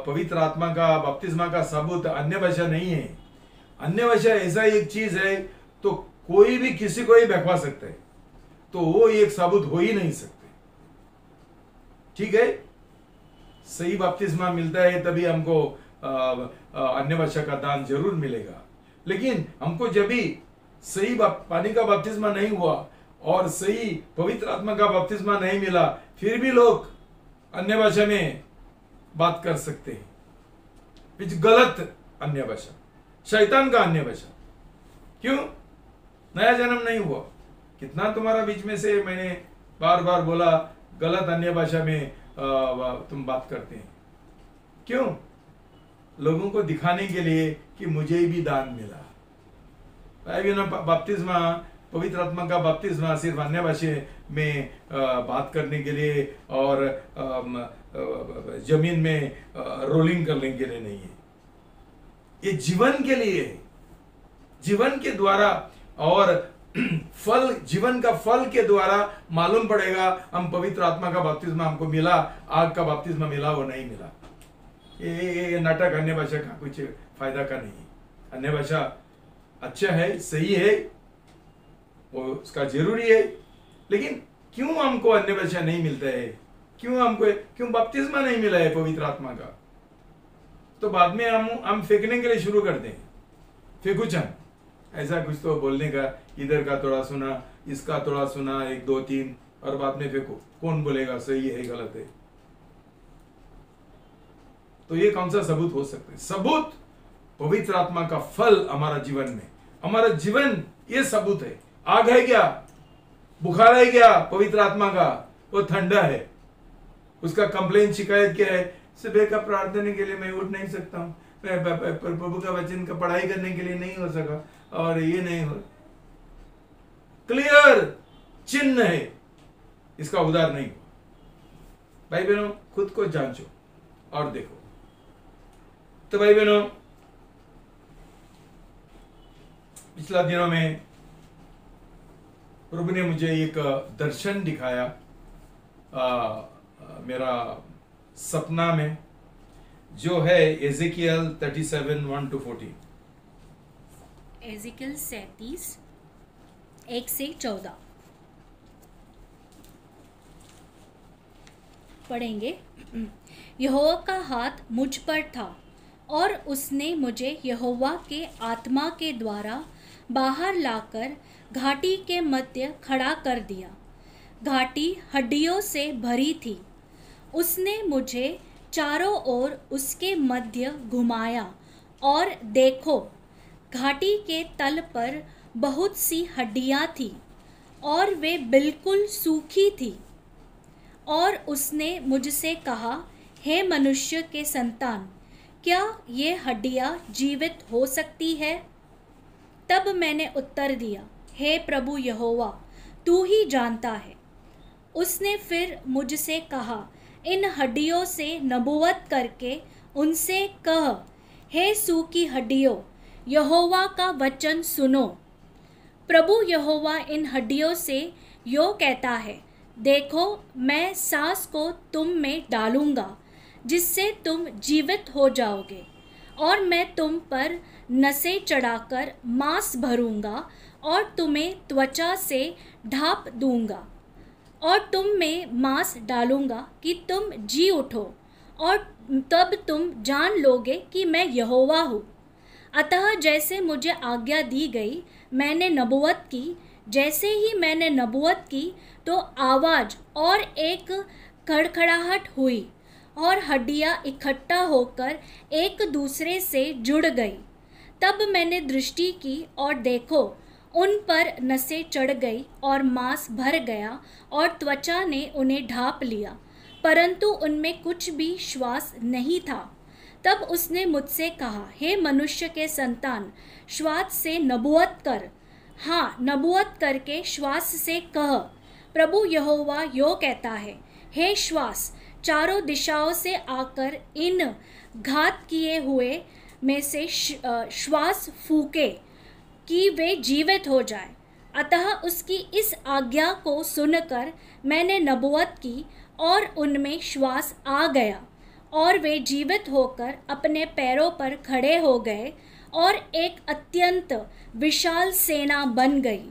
पवित्र आत्मा का बपतिस्मा का सबूत अन्य भाषा नहीं है। अन्य भाषा ऐसा एक चीज है तो कोई भी किसी को ही बहका सकता है, तो वो एक सबूत हो ही नहीं सकते। ठीक है, सही बपतिस्मा मिलता है तभी हमको अन्य भाषा का दान जरूर मिलेगा। लेकिन हमको जब भी सही पानी का बपतिस्मा नहीं हुआ और सही पवित्र आत्मा का बपतिस्मा नहीं मिला, फिर भी लोग अन्य भाषा में बात कर सकते हैं, कुछ गलत अन्य भाषा, शैतान का अन्य भाषा। क्यों? नया जन्म नहीं हुआ। कितना तुम्हारा बीच में से मैंने बार बार बोला गलत अन्य भाषा में तुम बात करते हैं। क्यों? लोगों को दिखाने के लिए कि मुझे भी दान मिला। बपतिस्मा, पवित्र आत्मा का बपतिस्मा सिर्फ अन्य भाषा में बात करने के लिए और जमीन में रोलिंग करने के लिए नहीं है। ये जीवन के लिए है, जीवन के द्वारा, और फल, जीवन का फल के द्वारा मालूम पड़ेगा हम पवित्र आत्मा का बपतिस्मा हमको मिला, आग का बपतिस्मा मिला वो नहीं मिला। ये नाटक अन्य भाषा का कुछ फायदा का नहीं है। अन्य भाषा अच्छा है, सही है, वो उसका जरूरी है, लेकिन क्यों हमको अन्य भाषा नहीं मिलता है? क्यों बपतिस्मा नहीं मिला है पवित्र आत्मा का? तो बाद में हम फेंकने के लिए शुरू करते हैं, फेंकुचन, ऐसा कुछ तो बोलने का, इधर का थोड़ा सुना, इसका थोड़ा सुना, 1 2 3, और बाद में फेंको। कौन बोलेगा सही है गलत है? तो ये कौन सा सबूत हो सकता है? सबूत पवित्र आत्मा का फल हमारा जीवन में, हमारा जीवन ये सबूत है। आग है क्या? बुखार है क्या पवित्र आत्मा का? वो ठंडा है। उसका कंप्लेन, शिकायत क्या है? सुबह का प्रार्थना के लिए मैं उठ नहीं सकता हूं, मैं प्रभु का वचन का पढ़ाई करने के लिए नहीं हो सका, और ये नहीं हो। क्लियर चिन्ह है, इसका उधार नहीं हुआ। भाई बहनों, खुद को जांचो और देखो। तो भाई बहनों, पिछला दिनों में प्रभु ने मुझे एक दर्शन दिखाया मेरा सपना में, जो है एजेकियल 37 1 to 14। एजेकियल 37 1 से 14 पढ़ेंगे। यहोवा का हाथ मुझ पर था और उसने मुझे यहोवा के आत्मा के द्वारा बाहर लाकर घाटी के मध्य खड़ा कर दिया। घाटी हड्डियों से भरी थी। उसने मुझे चारों ओर उसके मध्य घुमाया, और देखो, घाटी के तल पर बहुत सी हड्डियां थी और वे बिल्कुल सूखी थी। और उसने मुझसे कहा, हे मनुष्य के संतान, क्या ये हड्डियां जीवित हो सकती है? तब मैंने उत्तर दिया, हे प्रभु यहोवा, तू ही जानता है। उसने फिर मुझसे कहा, इन हड्डियों से नबुवत करके उनसे कह, हे सूखी हड्डियों, यहोवा का वचन सुनो। प्रभु यहोवा इन हड्डियों से यो कहता है, देखो, मैं सांस को तुम में डालूंगा, जिससे तुम जीवित हो जाओगे, और मैं तुम पर नसें चढ़ाकर मांस भरूंगा और तुम्हें त्वचा से ढांप दूंगा, और तुम में मांस डालूंगा कि तुम जी उठो, और तब तुम जान लोगे कि मैं यहोवा हूँ। अतः जैसे मुझे आज्ञा दी गई, मैंने नबुवत की। जैसे ही मैंने नबुवत की, तो आवाज़ और एक खड़खड़ाहट हुई, और हड्डियाँ इकट्ठा होकर एक दूसरे से जुड़ गई। तब मैंने दृष्टि की और देखो, उन पर नसें चढ़ गई और मांस भर गया, और त्वचा ने उन्हें ढांप लिया, परंतु उनमें कुछ भी श्वास नहीं था। तब उसने मुझसे कहा, हे मनुष्य के संतान, श्वास से नबुवत कर। हाँ, नबुवत करके श्वास से कह, प्रभु यहोवा यो कहता है, हे श्वास, चारों दिशाओं से आकर इन घात किए हुए में से श्वास फूके कि वे जीवित हो जाए। अतः उसकी इस आज्ञा को सुनकर मैंने नबुवत की, और उनमें श्वास आ गया, और वे जीवित होकर अपने पैरों पर खड़े हो गए, और एक अत्यंत विशाल सेना बन गई।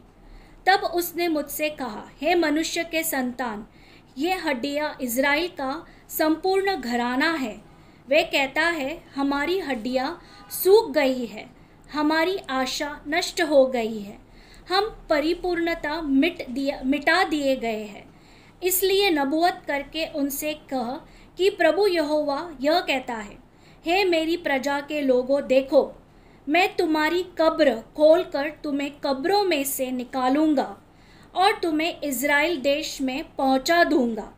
तब उसने मुझसे कहा, हे मनुष्य के संतान, ये हड्डियाँ इज़राइल का संपूर्ण घराना है। वे कहता है, हमारी हड्डियाँ सूख गई है, हमारी आशा नष्ट हो गई है, हम परिपूर्णता मिटा दिए गए हैं। इसलिए नबूवत करके उनसे कह कि प्रभु यहोवा यह कहता है, हे मेरी प्रजा के लोगों, देखो मैं तुम्हारी कब्र खोलकर तुम्हें कब्रों में से निकालूंगा और तुम्हें इज़राइल देश में पहुंचा दूंगा।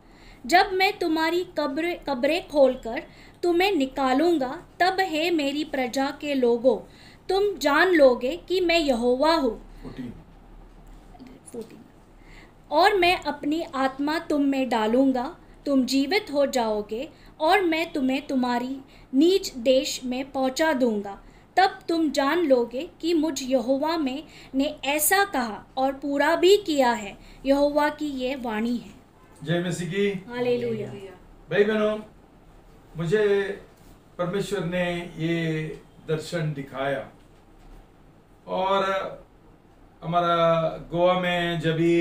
जब मैं तुम्हारी कब्रें खोलकर तुम्हें निकालूंगा, तब हे मेरी प्रजा के लोगों, तुम जान लोगे कि मैं यहोवा हूँ। 14 और मैं अपनी आत्मा तुम में डालूंगा, तुम जीवित हो जाओगे और मैं तुम्हें तुम्हारी नीज देश में पहुंचा दूंगा। तब तुम जान लोगे कि मुझ यहोवा में ने ऐसा कहा और पूरा भी किया है। यहोवा की ये वाणी है। जय मसीह की। हालेलुया। भाई बहनों, मुझे परमेश्वर ने ये दर्शन दिखाया और हमारा गोवा में जब भी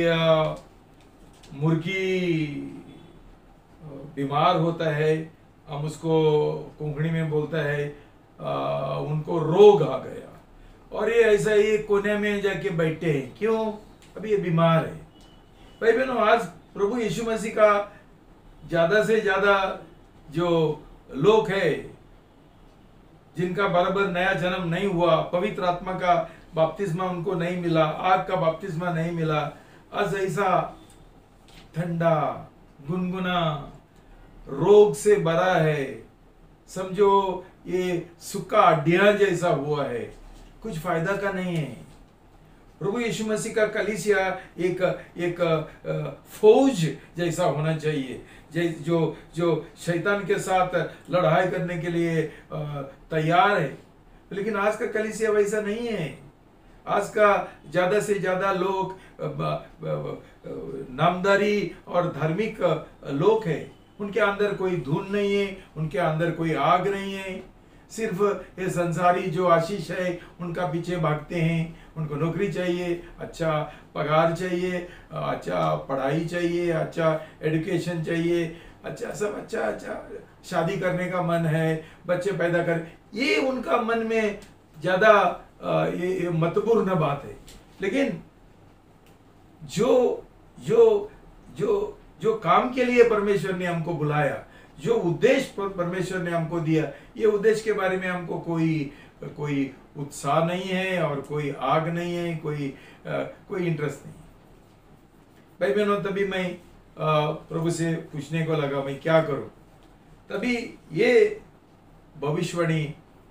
मुर्गी बीमार होता है, हम उसको कोंकणी में बोलता है उनको रोग आ गया और ये ऐसा ही कोने में जाके बैठे हैं। क्यों? अभी ये बीमार है। भाई बहनों, आज प्रभु यीशु मसीह का ज्यादा से ज्यादा जो लोग है जिनका बराबर नया जन्म नहीं हुआ, पवित्र आत्मा का बपतिस्मा उनको नहीं मिला, आग का बपतिस्मा नहीं मिला, आज ऐसा ठंडा गुनगुना रोग से भरा है, समझो ये सूखा हड्डियां जैसा हुआ है, कुछ फायदा का नहीं है। प्रभु यीशु मसीह का कलीसिया एक फौज जैसा होना चाहिए, जो शैतान के साथ लड़ाई करने के लिए तैयार है। लेकिन आज का कलीसिया वैसा नहीं है। आज का ज्यादा से ज्यादा लोग नामदारी और धार्मिक लोग हैं, उनके अंदर कोई धुन नहीं है, उनके अंदर कोई आग नहीं है। सिर्फ ये संसारी जो आशीष है उनका पीछे भागते हैं। उनको नौकरी चाहिए, अच्छा पगार चाहिए, अच्छा पढ़ाई चाहिए, अच्छा एजुकेशन चाहिए, अच्छा सब अच्छा शादी करने का मन है, बच्चे पैदा कर, ये उनका मन में ज्यादा ये महत्वपूर्ण बात है। लेकिन जो जो जो जो काम के लिए परमेश्वर ने हमको बुलाया, जो उद्देश्य परमेश्वर ने हमको दिया, ये उद्देश्य के बारे में हमको कोई उत्साह नहीं है और कोई आग नहीं है, कोई इंटरेस्ट नहीं। भाई बहनों, तभी मैं प्रभु से पूछने को लगा मैं क्या करूं। तभी ये भविष्यवाणी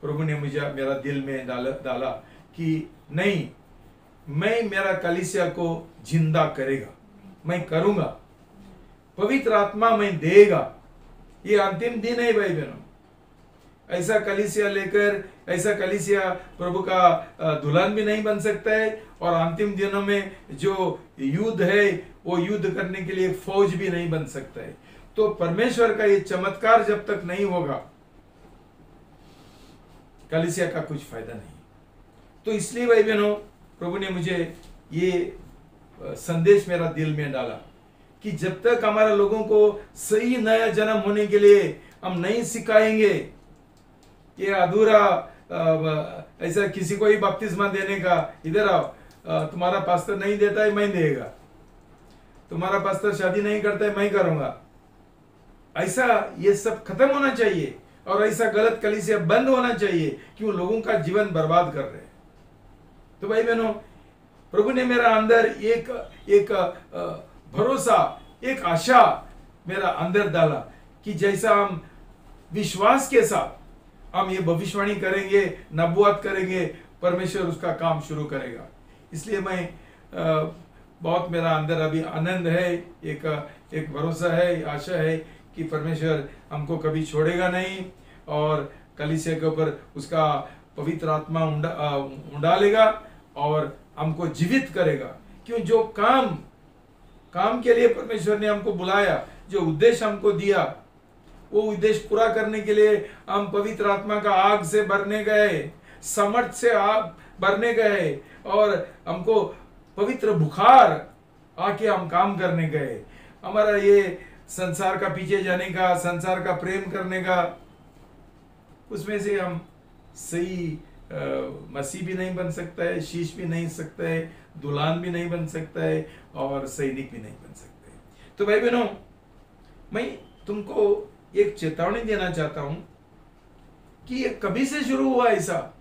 प्रभु ने मुझे मेरा दिल में डाला कि नहीं, मैं मेरा कलीसिया को जिंदा करेगा, मैं करूंगा, पवित्र आत्मा मैं देगा। ये अंतिम दिन है भाई बहनों। ऐसा कलीसिया लेकर, ऐसा कलीसिया प्रभु का दुल्हन भी नहीं बन सकता है और अंतिम दिनों में जो युद्ध है वो युद्ध करने के लिए फौज भी नहीं बन सकता है। तो परमेश्वर का ये चमत्कार जब तक नहीं होगा, कलीसिया का कुछ फायदा नहीं। तो इसलिए भाई बहनों, प्रभु ने मुझे ये संदेश मेरा दिल में डाला कि जब तक हमारे लोगों को सही नया जन्म होने के लिए हम नहीं सिखाएंगे, ये अधूरा ऐसा किसी को ही बपतिस्मा देने का, इधर आओ, तुम्हारा पास्टर नहीं देता है मैं देगा, तुम्हारा पास्टर शादी नहीं करता है मैं करूंगा, ऐसा ये सब खत्म होना चाहिए। और ऐसा गलत कलीसिया बंद होना चाहिए कि वो लोगों का जीवन बर्बाद कर रहे हैं। तो भाई बहनों, प्रभु ने मेरा अंदर एक भरोसा, एक आशा मेरा अंदर डाला कि जैसा हम विश्वास के साथ हम ये भविष्यवाणी करेंगे, नबूवत करेंगे, परमेश्वर उसका काम शुरू करेगा। इसलिए मैं बहुत मेरा अंदर अभी आनंद है, एक भरोसा है, आशा है कि परमेश्वर हमको कभी छोड़ेगा नहीं और कलीसिया के ऊपर उसका पवित्र आत्मा उंडालेगा और हमको जीवित करेगा। क्यों? जो काम के लिए परमेश्वर ने हमको बुलाया, जो उद्देश्य हमको दिया, वो उद्देश्य पूरा करने के लिए हम पवित्र आत्मा का आग से भरने गए, समर्थ से आग भरने गए और हमको पवित्र बुखार आके हम काम करने गए। हमारा ये संसार का पीछे जाने का, संसार का प्रेम करने का, उसमें से हम सही मसीह भी नहीं बन सकता है, शीश भी नहीं सकता है, दुल्हन भी नहीं बन सकता है, और सैनिक भी नहीं बन सकता है। तो भाई बहनों, मैं तुमको एक चेतावनी देना चाहता हूं कि ये कभी से शुरू हुआ ऐसा,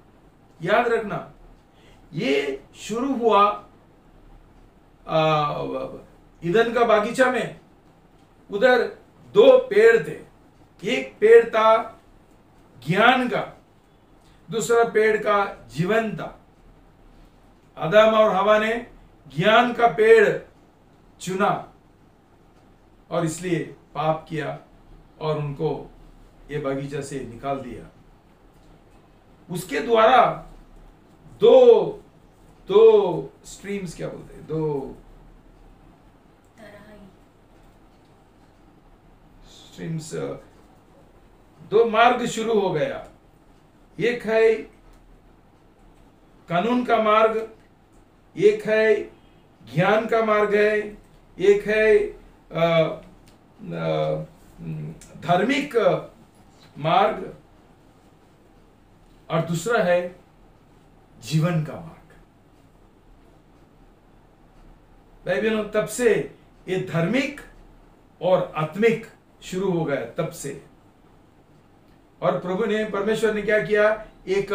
याद रखना। ये शुरू हुआ ईदन का बागीचा में। उधर दो पेड़ थे, एक पेड़ था ज्ञान का, दूसरा पेड़ का जीवन था। आदम और हवा ने ज्ञान का पेड़ चुना और इसलिए पाप किया और उनको ये बगीचा से निकाल दिया। उसके द्वारा दो स्ट्रीम्स, क्या बोलते हैं, दो स्ट्रीम्स, दो मार्ग शुरू हो गया। एक है कानून का मार्ग, एक है ज्ञान का मार्ग है, एक है धार्मिक मार्ग, और दूसरा है जीवन का मार्ग। भाई बहनों, तब से ये धार्मिक और आत्मिक शुरू हो गया, तब से। और प्रभु ने, परमेश्वर ने क्या किया, एक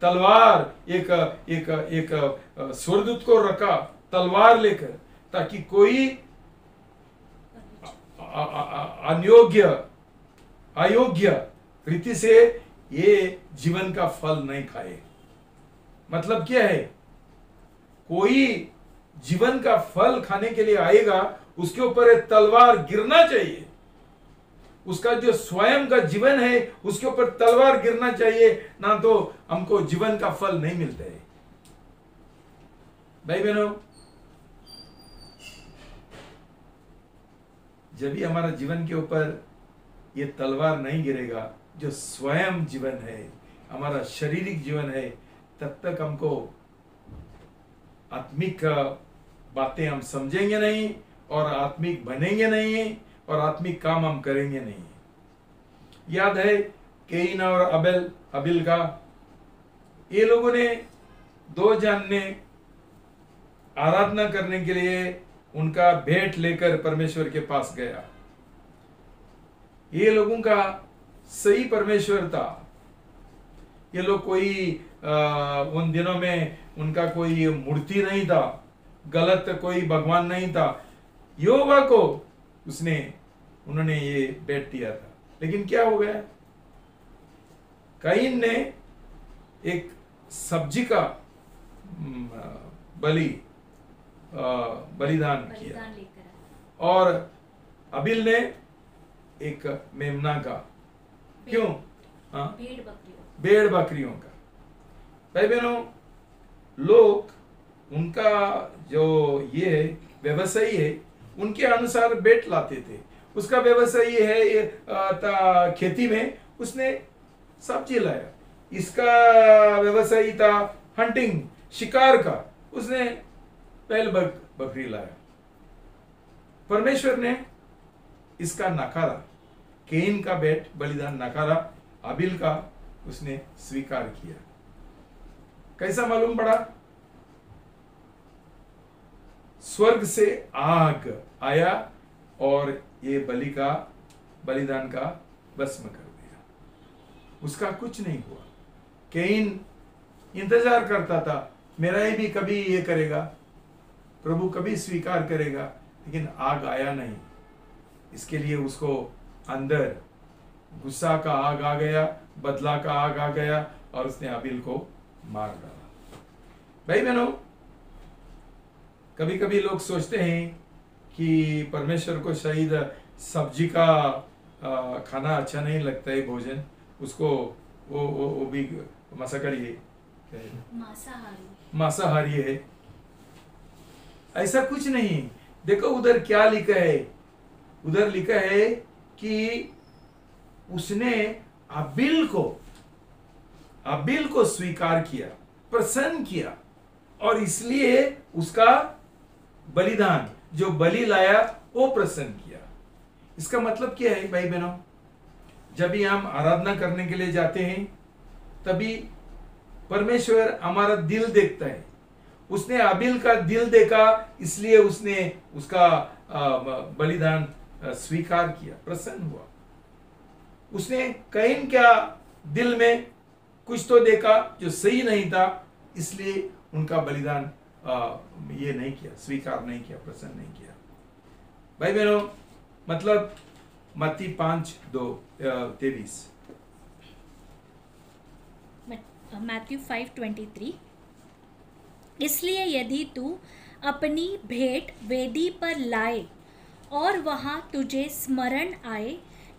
तलवार, एक स्वर्गदूत को रखा तलवार लेकर, ताकि कोई अयोग्य रीति से ये जीवन का फल नहीं खाए। मतलब क्या है, कोई जीवन का फल खाने के लिए आएगा, उसके ऊपर एक तलवार गिरना चाहिए। उसका जो स्वयं का जीवन है उसके ऊपर तलवार गिरना चाहिए, ना तो हमको जीवन का फल नहीं मिलता है। भाई बहनों, जब भी हमारा जीवन के ऊपर ये तलवार नहीं गिरेगा, जो स्वयं जीवन है, हमारा शारीरिक जीवन है, तब तक हमको आत्मिक बातें हम समझेंगे नहीं, और आत्मिक बनेंगे नहीं, और आत्मिक काम हम करेंगे नहीं। याद है कैन और अबिल का, ये लोगों ने, दो जन ने आराधना करने के लिए उनका भेंट लेकर परमेश्वर के पास गया। ये लोगों का सही परमेश्वर था। ये लोग कोई उन दिनों में उनका कोई मूर्ति नहीं था, गलत कोई भगवान नहीं था। यहोवा को उन्होंने ये भेंट दिया था। लेकिन क्या हो गया, कैन ने एक सब्जी का बलिदान किया, और अबिल ने एक मेमना का, क्यों, भेड़ बकरियों का। भाई बहनों, लोग उनका जो ये व्यवसाय है, उनके अनुसार भेंट लाते थे। उसका व्यवसाय ये है, ये खेती में उसने सब्जी लाया। इसका व्यवसाय था हंटिंग, शिकार का, उसने बैल बकरी लाया। परमेश्वर ने इसका नकारा, कैन का भेंट बलिदान नकारा, अबिल का उसने स्वीकार किया। कैसा मालूम पड़ा, स्वर्ग से आग आया और ये बलिदान का भस्म कर दिया। उसका कुछ नहीं हुआ। कैन इंतजार करता था, मेरा ही भी कभी ये करेगा, प्रभु कभी स्वीकार करेगा, लेकिन आग आया नहीं। इसके लिए उसको अंदर गुस्सा का आग आ गया, बदला का आग आ गया, और उसने अबिल को मार डाला। भाई बहनों, कभी कभी लोग सोचते हैं कि परमेश्वर को शायद सब्जी का खाना अच्छा नहीं लगता है, भोजन, उसको वो भी मांसाहारी है, मांसाहारी है। ऐसा कुछ नहीं। देखो उधर क्या लिखा है, उधर लिखा है कि उसने अबिल को स्वीकार किया, प्रसन्न किया, और इसलिए उसका बलिदान, जो बलि लाया, वो प्रसन्न किया। इसका मतलब क्या है भाई बहनों, जब भी हम आराधना करने के लिए जाते हैं, तभी परमेश्वर हमारा दिल देखता है। उसने हाबिल का दिल देखा, इसलिए उसने उसका बलिदान स्वीकार किया, प्रसन्न हुआ। उसने कैन क्या दिल में कुछ तो देखा जो सही नहीं था, इसलिए उनका बलिदान ये नहीं किया, स्वीकार नहीं किया, प्रसन्न नहीं किया। भाई बहनों, मतलब मत्ती 5:23। मैथ्यू 5:23। इसलिए यदि तू अपनी भेंट वेदी पर लाए और वहाँ तुझे स्मरण आए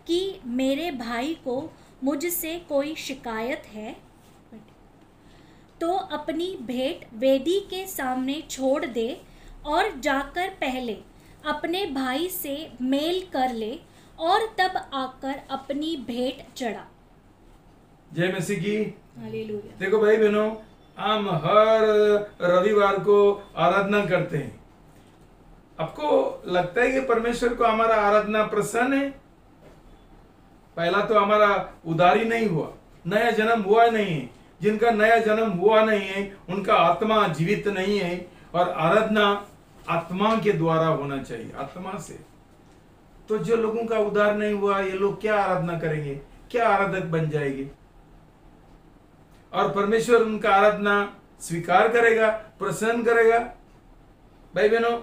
कि मेरे भाई को मुझसे कोई शिकायत है, तो अपनी भेंट वेदी के सामने छोड़ दे और जाकर पहले अपने भाई से मेल कर ले और तब आकर अपनी भेंट चढ़ा। जय मसीह की। हालेलुया। देखो भाई बहनों, हम हर रविवार को आराधना करते हैं। आपको लगता है कि परमेश्वर को हमारा आराधना प्रसन्न है? पहला तो हमारा उधारी नहीं हुआ, नया जन्म हुआ नहीं है। जिनका नया जन्म हुआ नहीं है उनका आत्मा जीवित नहीं है, और आराधना आत्मा के द्वारा होना चाहिए, आत्मा से। तो जो लोगों का उद्धार नहीं हुआ, ये लोग क्या आराधना करेंगे, क्या आराधक बन जाएंगे? और परमेश्वर उनका आराधना स्वीकार करेगा, प्रसन्न करेगा? भाई बहनों,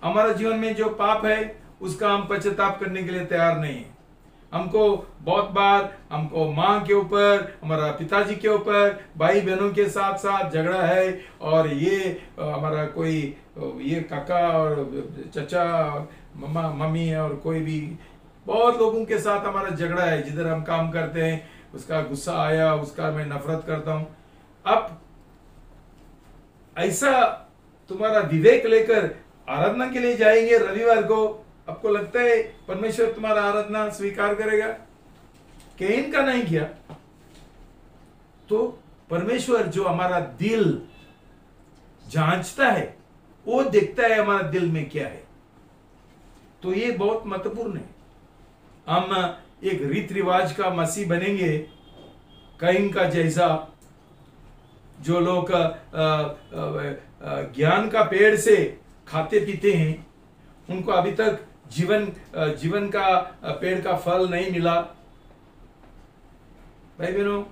हमारा जीवन में जो पाप है उसका हम पश्चाताप करने के लिए तैयार नहीं है। हमको बहुत बार हमको माँ के ऊपर, हमारा पिताजी के ऊपर, भाई बहनों के साथ साथ झगड़ा है, और ये हमारा कोई ये काका और चचा, मम्मा, मम्मी और कोई भी बहुत लोगों के साथ हमारा झगड़ा है। जिधर हम काम करते हैं उसका गुस्सा आया, उसका मैं नफरत करता हूं। अब ऐसा तुम्हारा विवेक लेकर आराधना के लिए जाएंगे रविवार को, आपको लगता है परमेश्वर तुम्हारा आराधना स्वीकार करेगा? कैन का नहीं किया। तो परमेश्वर जो हमारा दिल जांचता है, वो देखता है हमारा दिल में क्या है। तो ये बहुत महत्वपूर्ण है। हम एक रीति रिवाज का मसीह बनेंगे, कैन का जैसा, जो लोग ज्ञान का पेड़ से खाते पीते हैं, उनको अभी तक जीवन का पेड़ का फल नहीं मिला। भाई बहनों,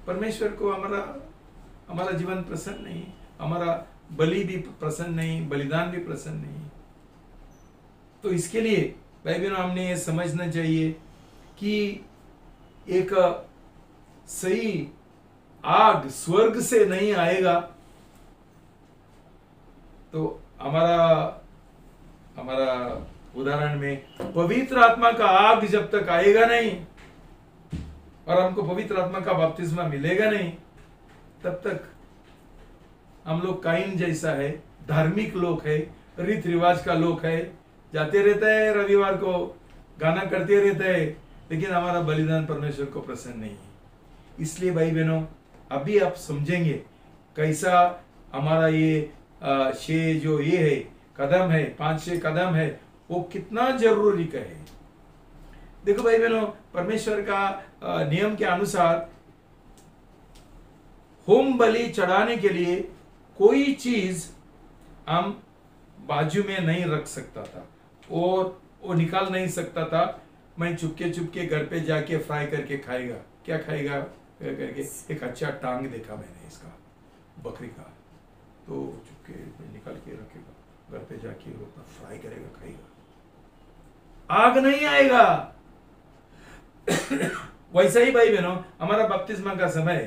परमेश्वर को हमारा जीवन प्रसन्न नहीं, हमारा बलि भी प्रसन्न नहीं, बलिदान भी प्रसन्न नहीं। तो इसके लिए भाई बहनों, हमने ये समझना चाहिए कि एक सही आग स्वर्ग से नहीं आएगा। तो हमारा उदाहरण में पवित्र आत्मा का आग जब तक आएगा नहीं और हमको पवित्र आत्मा का बपतिस्मा मिलेगा नहीं, तब तक हम लोग काइन जैसा है, धार्मिक लोग है, रीति रिवाज का लोग है, जाते रहते हैं रविवार को, गाना करते रहते हैं, लेकिन हमारा बलिदान परमेश्वर को प्रसन्न नहीं है। इसलिए भाई बहनों, अभी आप समझेंगे कैसा हमारा ये जो ये है कदम है, 5-6 कदम है, वो कितना जरूरी का है। देखो भाई बहनों, परमेश्वर का नियम के अनुसार होम बलि चढ़ाने के लिए कोई चीज हम बाजू में नहीं रख सकता था और वो निकाल नहीं सकता था। मैं चुपके घर पे जाके फ्राई करके खाएगा। क्या खाएगा करके एक अच्छा टांग देखा मैंने इसका, बकरी का, तो चुपके निकाल के रखेगा, घर पे जाके वो फ्राई करेगा, खाएगा, आग नहीं आएगा। वैसा ही भाई बहनों, हमारा बपतिस्मा का समय,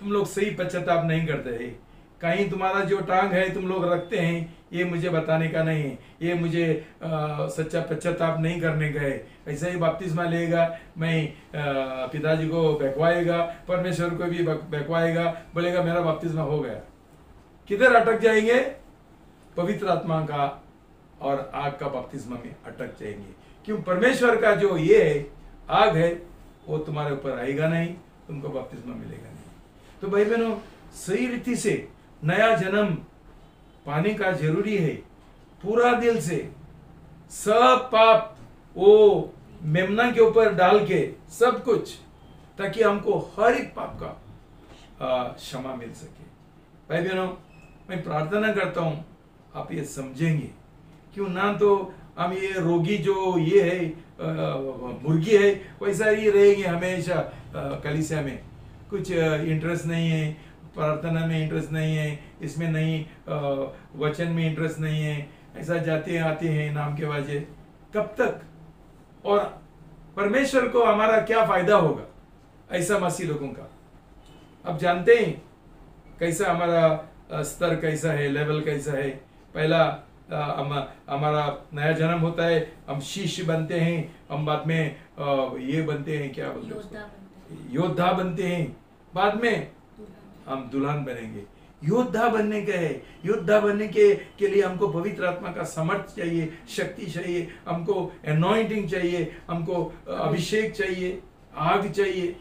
तुम लोग सही पश्चाताप नहीं करते हैं। कहीं तुम्हारा जो टांग है तुम लोग रखते हैं, ये मुझे बताने का नहीं है, ये मुझे सच्चा पश्चाताप नहीं करने का है। ऐसा ही बपतिस्मा लेगा, मैं पिताजी को बहकवाएगा, परमेश्वर को भी बहकवाएगा, बोलेगा मेरा बपतिस्मा हो गया। किधर अटक जाएंगे? पवित्र आत्मा का और आग का बपतिस्मा में अटक जाएंगे। क्यों? परमेश्वर का जो ये है, आग है, वो तुम्हारे ऊपर आएगा नहीं, तुमको बपतिस्मा मिलेगा नहीं। तो भाई बहनों, सही रीति से नया जन्म पाने का जरूरी है, पूरा दिल से सब पाप वो मेमना के ऊपर डाल के सब कुछ, ताकि हमको हर एक पाप का क्षमा मिल सके। भाई बहनों, मैं प्रार्थना करता हूँ आप ये समझेंगे, क्यों ना तो हम ये रोगी जो ये है मुर्गी है वैसा ही रहेंगे हमेशा। कलीसिया में कुछ इंटरेस्ट नहीं है, प्रार्थना में इंटरेस्ट नहीं है, इसमें नहीं, वचन में इंटरेस्ट नहीं है, ऐसा जाते आते हैं नाम के वाजे, कब तक? और परमेश्वर को हमारा क्या फायदा होगा ऐसा मसीह लोगों का? अब जानते हैं कैसा हमारा स्तर कैसा है, लेवल कैसा है। पहला हमारा नया जन्म होता है, हम शिष्य बनते हैं, हम बाद में ये बनते हैं, क्या बोलते हैं, योद्धा बनते हैं, बाद में हम दुल्हन बनेंगे। योद्धा बनने का है, योद्धा बनने के लिए हमको पवित्र आत्मा का समर्थ चाहिए, शक्ति चाहिए, हमको एनॉइंटिंग चाहिए, हमको अभिषेक चाहिए, आग चाहिए।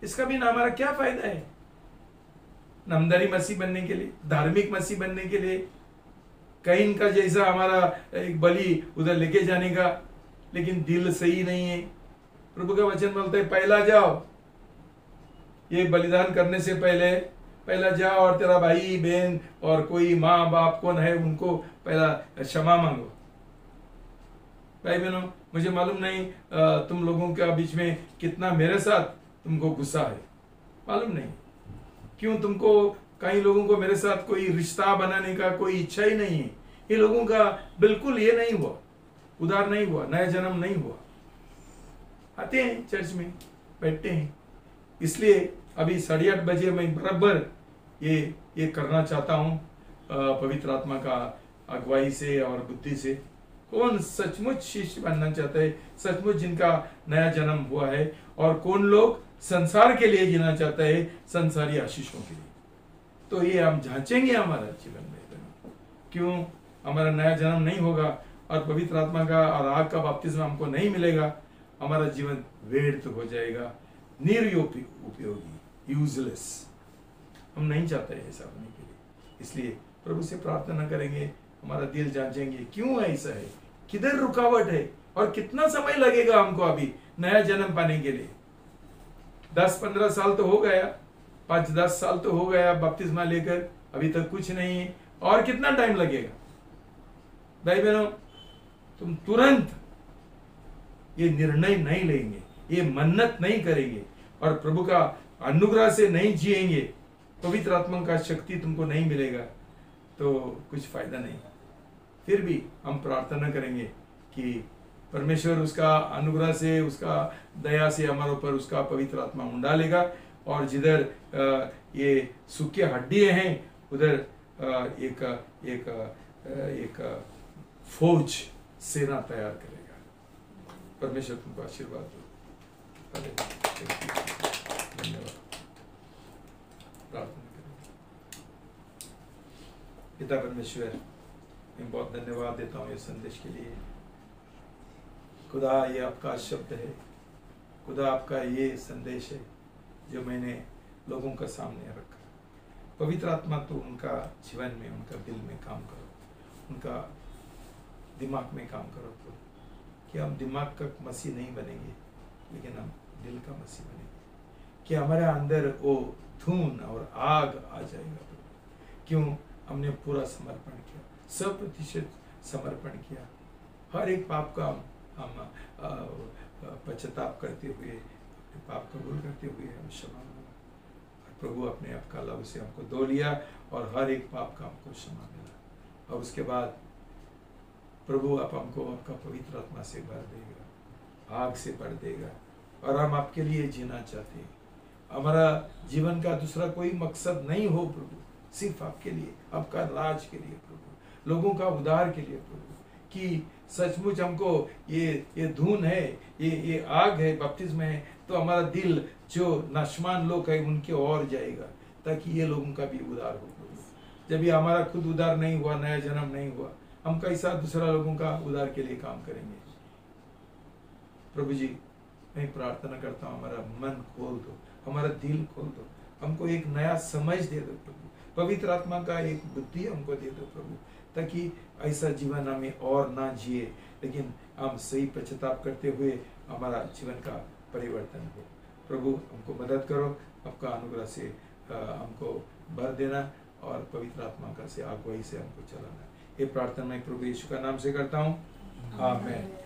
इसका भी ना हमारा क्या फायदा है? नामदारी मसीह बनने के लिए, धार्मिक मसीह बनने के लिए, कैन का जैसा हमारा एक बलि उधर लेके जाने का, लेकिन दिल सही नहीं है। प्रभु का वचन बोलता है पहला जाओ, ये बलिदान करने से पहला जाओ और तेरा भाई बहन और कोई माँ बाप कौन है उनको पहला क्षमा मांगो। भाई बहनों, मुझे मालूम नहीं तुम लोगों के बीच में कितना मेरे साथ तुमको गुस्सा है, मालूम नहीं क्यों तुमको, कई लोगों को मेरे साथ कोई रिश्ता बनाने का कोई इच्छा ही नहीं है। ये लोगों का बिल्कुल ये नहीं हुआ, उधार नहीं हुआ, नया जन्म नहीं हुआ। आते हैं चर्च में, बैठते हैं। इसलिए अभी 8:30 बजे मैं बराबर ये करना चाहता हूँ पवित्र आत्मा का अगुवाई से और बुद्धि से। कौन सचमुच शिष्य बनना चाहता है, सचमुच जिनका नया जन्म हुआ है, और कौन लोग संसार के लिए जीना चाहता है, संसारी आशीषों के लिए। तो ये हम जांचेंगे हमारा जीवन में, क्यों हमारा नया जन्म नहीं होगा और पवित्र आत्मा का और आग का बपतिस्म हमको नहीं मिलेगा, हमारा जीवन व्यर्थ हो जाएगा, निरुपयोगी, यूजलेस। हम नहीं चाहते हैं ऐसा होने के लिए। इसलिए प्रभु से प्रार्थना करेंगे, हमारा दिल जांचेंगे क्यों ऐसा है, किधर रुकावट है और कितना समय लगेगा हमको अभी नया जन्म पाने के लिए। 10-15 साल तो हो गया, 5-10 साल तो हो गया बपतिस्मा लेकर, अभी तक कुछ नहीं है, और कितना टाइम लगेगा? भाई बहनों, तुम तुरंत ये निर्णय नहीं लेंगे, ये मन्नत नहीं करेंगे और प्रभु का अनुग्रह से नहीं जिएंगे, पवित्र आत्मा का शक्ति तुमको नहीं मिलेगा, तो कुछ फायदा नहीं। फिर भी हम प्रार्थना करेंगे कि परमेश्वर उसका अनुग्रह से, उसका दया से हमारे ऊपर उसका पवित्र आत्मा उंडालेगा, और जिधर ये सूखे हड्डियां हैं उधर एक फौज सेना तैयार करेगा। परमेश्वर तुमको आशीर्वाद दो। धन्यवाद। प्रार्थना करेंगे। पिता परमेश्वर, मैं बहुत धन्यवाद देता हूँ ये संदेश के लिए। खुदा, ये आपका शब्द है, खुदा आपका ये संदेश है जो मैंने लोगों का सामने रखा। पवित्र आत्मा तो उनका जीवन में, उनका दिल में काम करो, उनका दिमाग में काम करो, तो कि हम दिमाग का मसीह नहीं बनेंगे, लेकिन हम दिल का मसीह बनेंगे, कि हमारे अंदर वो धून और आग आ जाएगा। तो क्यों हमने पूरा समर्पण किया, 100% समर्पण किया, हर एक पाप का हम पश्चाताप करते हुए, अपने पाप कबूल करते हुए हम क्षमा मांगा। प्रभु अपने आप का लव से हमको धो लिया और हर एक पाप का हमको क्षमा मिला। और उसके बाद प्रभु आप हमको आपका पवित्र आत्मा से भर देगा, आग से भर देगा, और हम आपके लिए जीना चाहते हैं। हमारा जीवन का दूसरा कोई मकसद नहीं हो प्रभु, सिर्फ आपके लिए, आपका राज के लिए प्रभु, लोगों का उद्धार के लिए प्रभु, कि सचमुच हमको ये धून है, ये आग है, बपतिस्म है, तो हमारा दिल जो नाशमान लोग है उनके ओर जाएगा, ताकि ये लोगों का भी उद्धार हो प्रभु। जब ये हमारा खुद उद्धार नहीं हुआ, नया जन्म नहीं हुआ, हम कैसा दूसरा लोगों का उद्धार के लिए काम करेंगे? प्रभु जी, मैं प्रार्थना करता हूँ, हमारा मन खोल दो, हमारा दिल खोल दो, हमको एक नया समझ दे दो प्रभु, पवित्र आत्मा का एक बुद्धि हमको दे दो प्रभु, ताकि ऐसा जीवन हमें और ना जिए, लेकिन हम सही पश्चाताप करते हुए हमारा जीवन का परिवर्तन हो। प्रभु हमको मदद करो, आपका अनुग्रह से हमको भर देना और पवित्र आत्मा का से अगुवाई से हमको चलाना। ये प्रार्थना मैं प्रभु यीशु का नाम से करता हूँ, आमीन।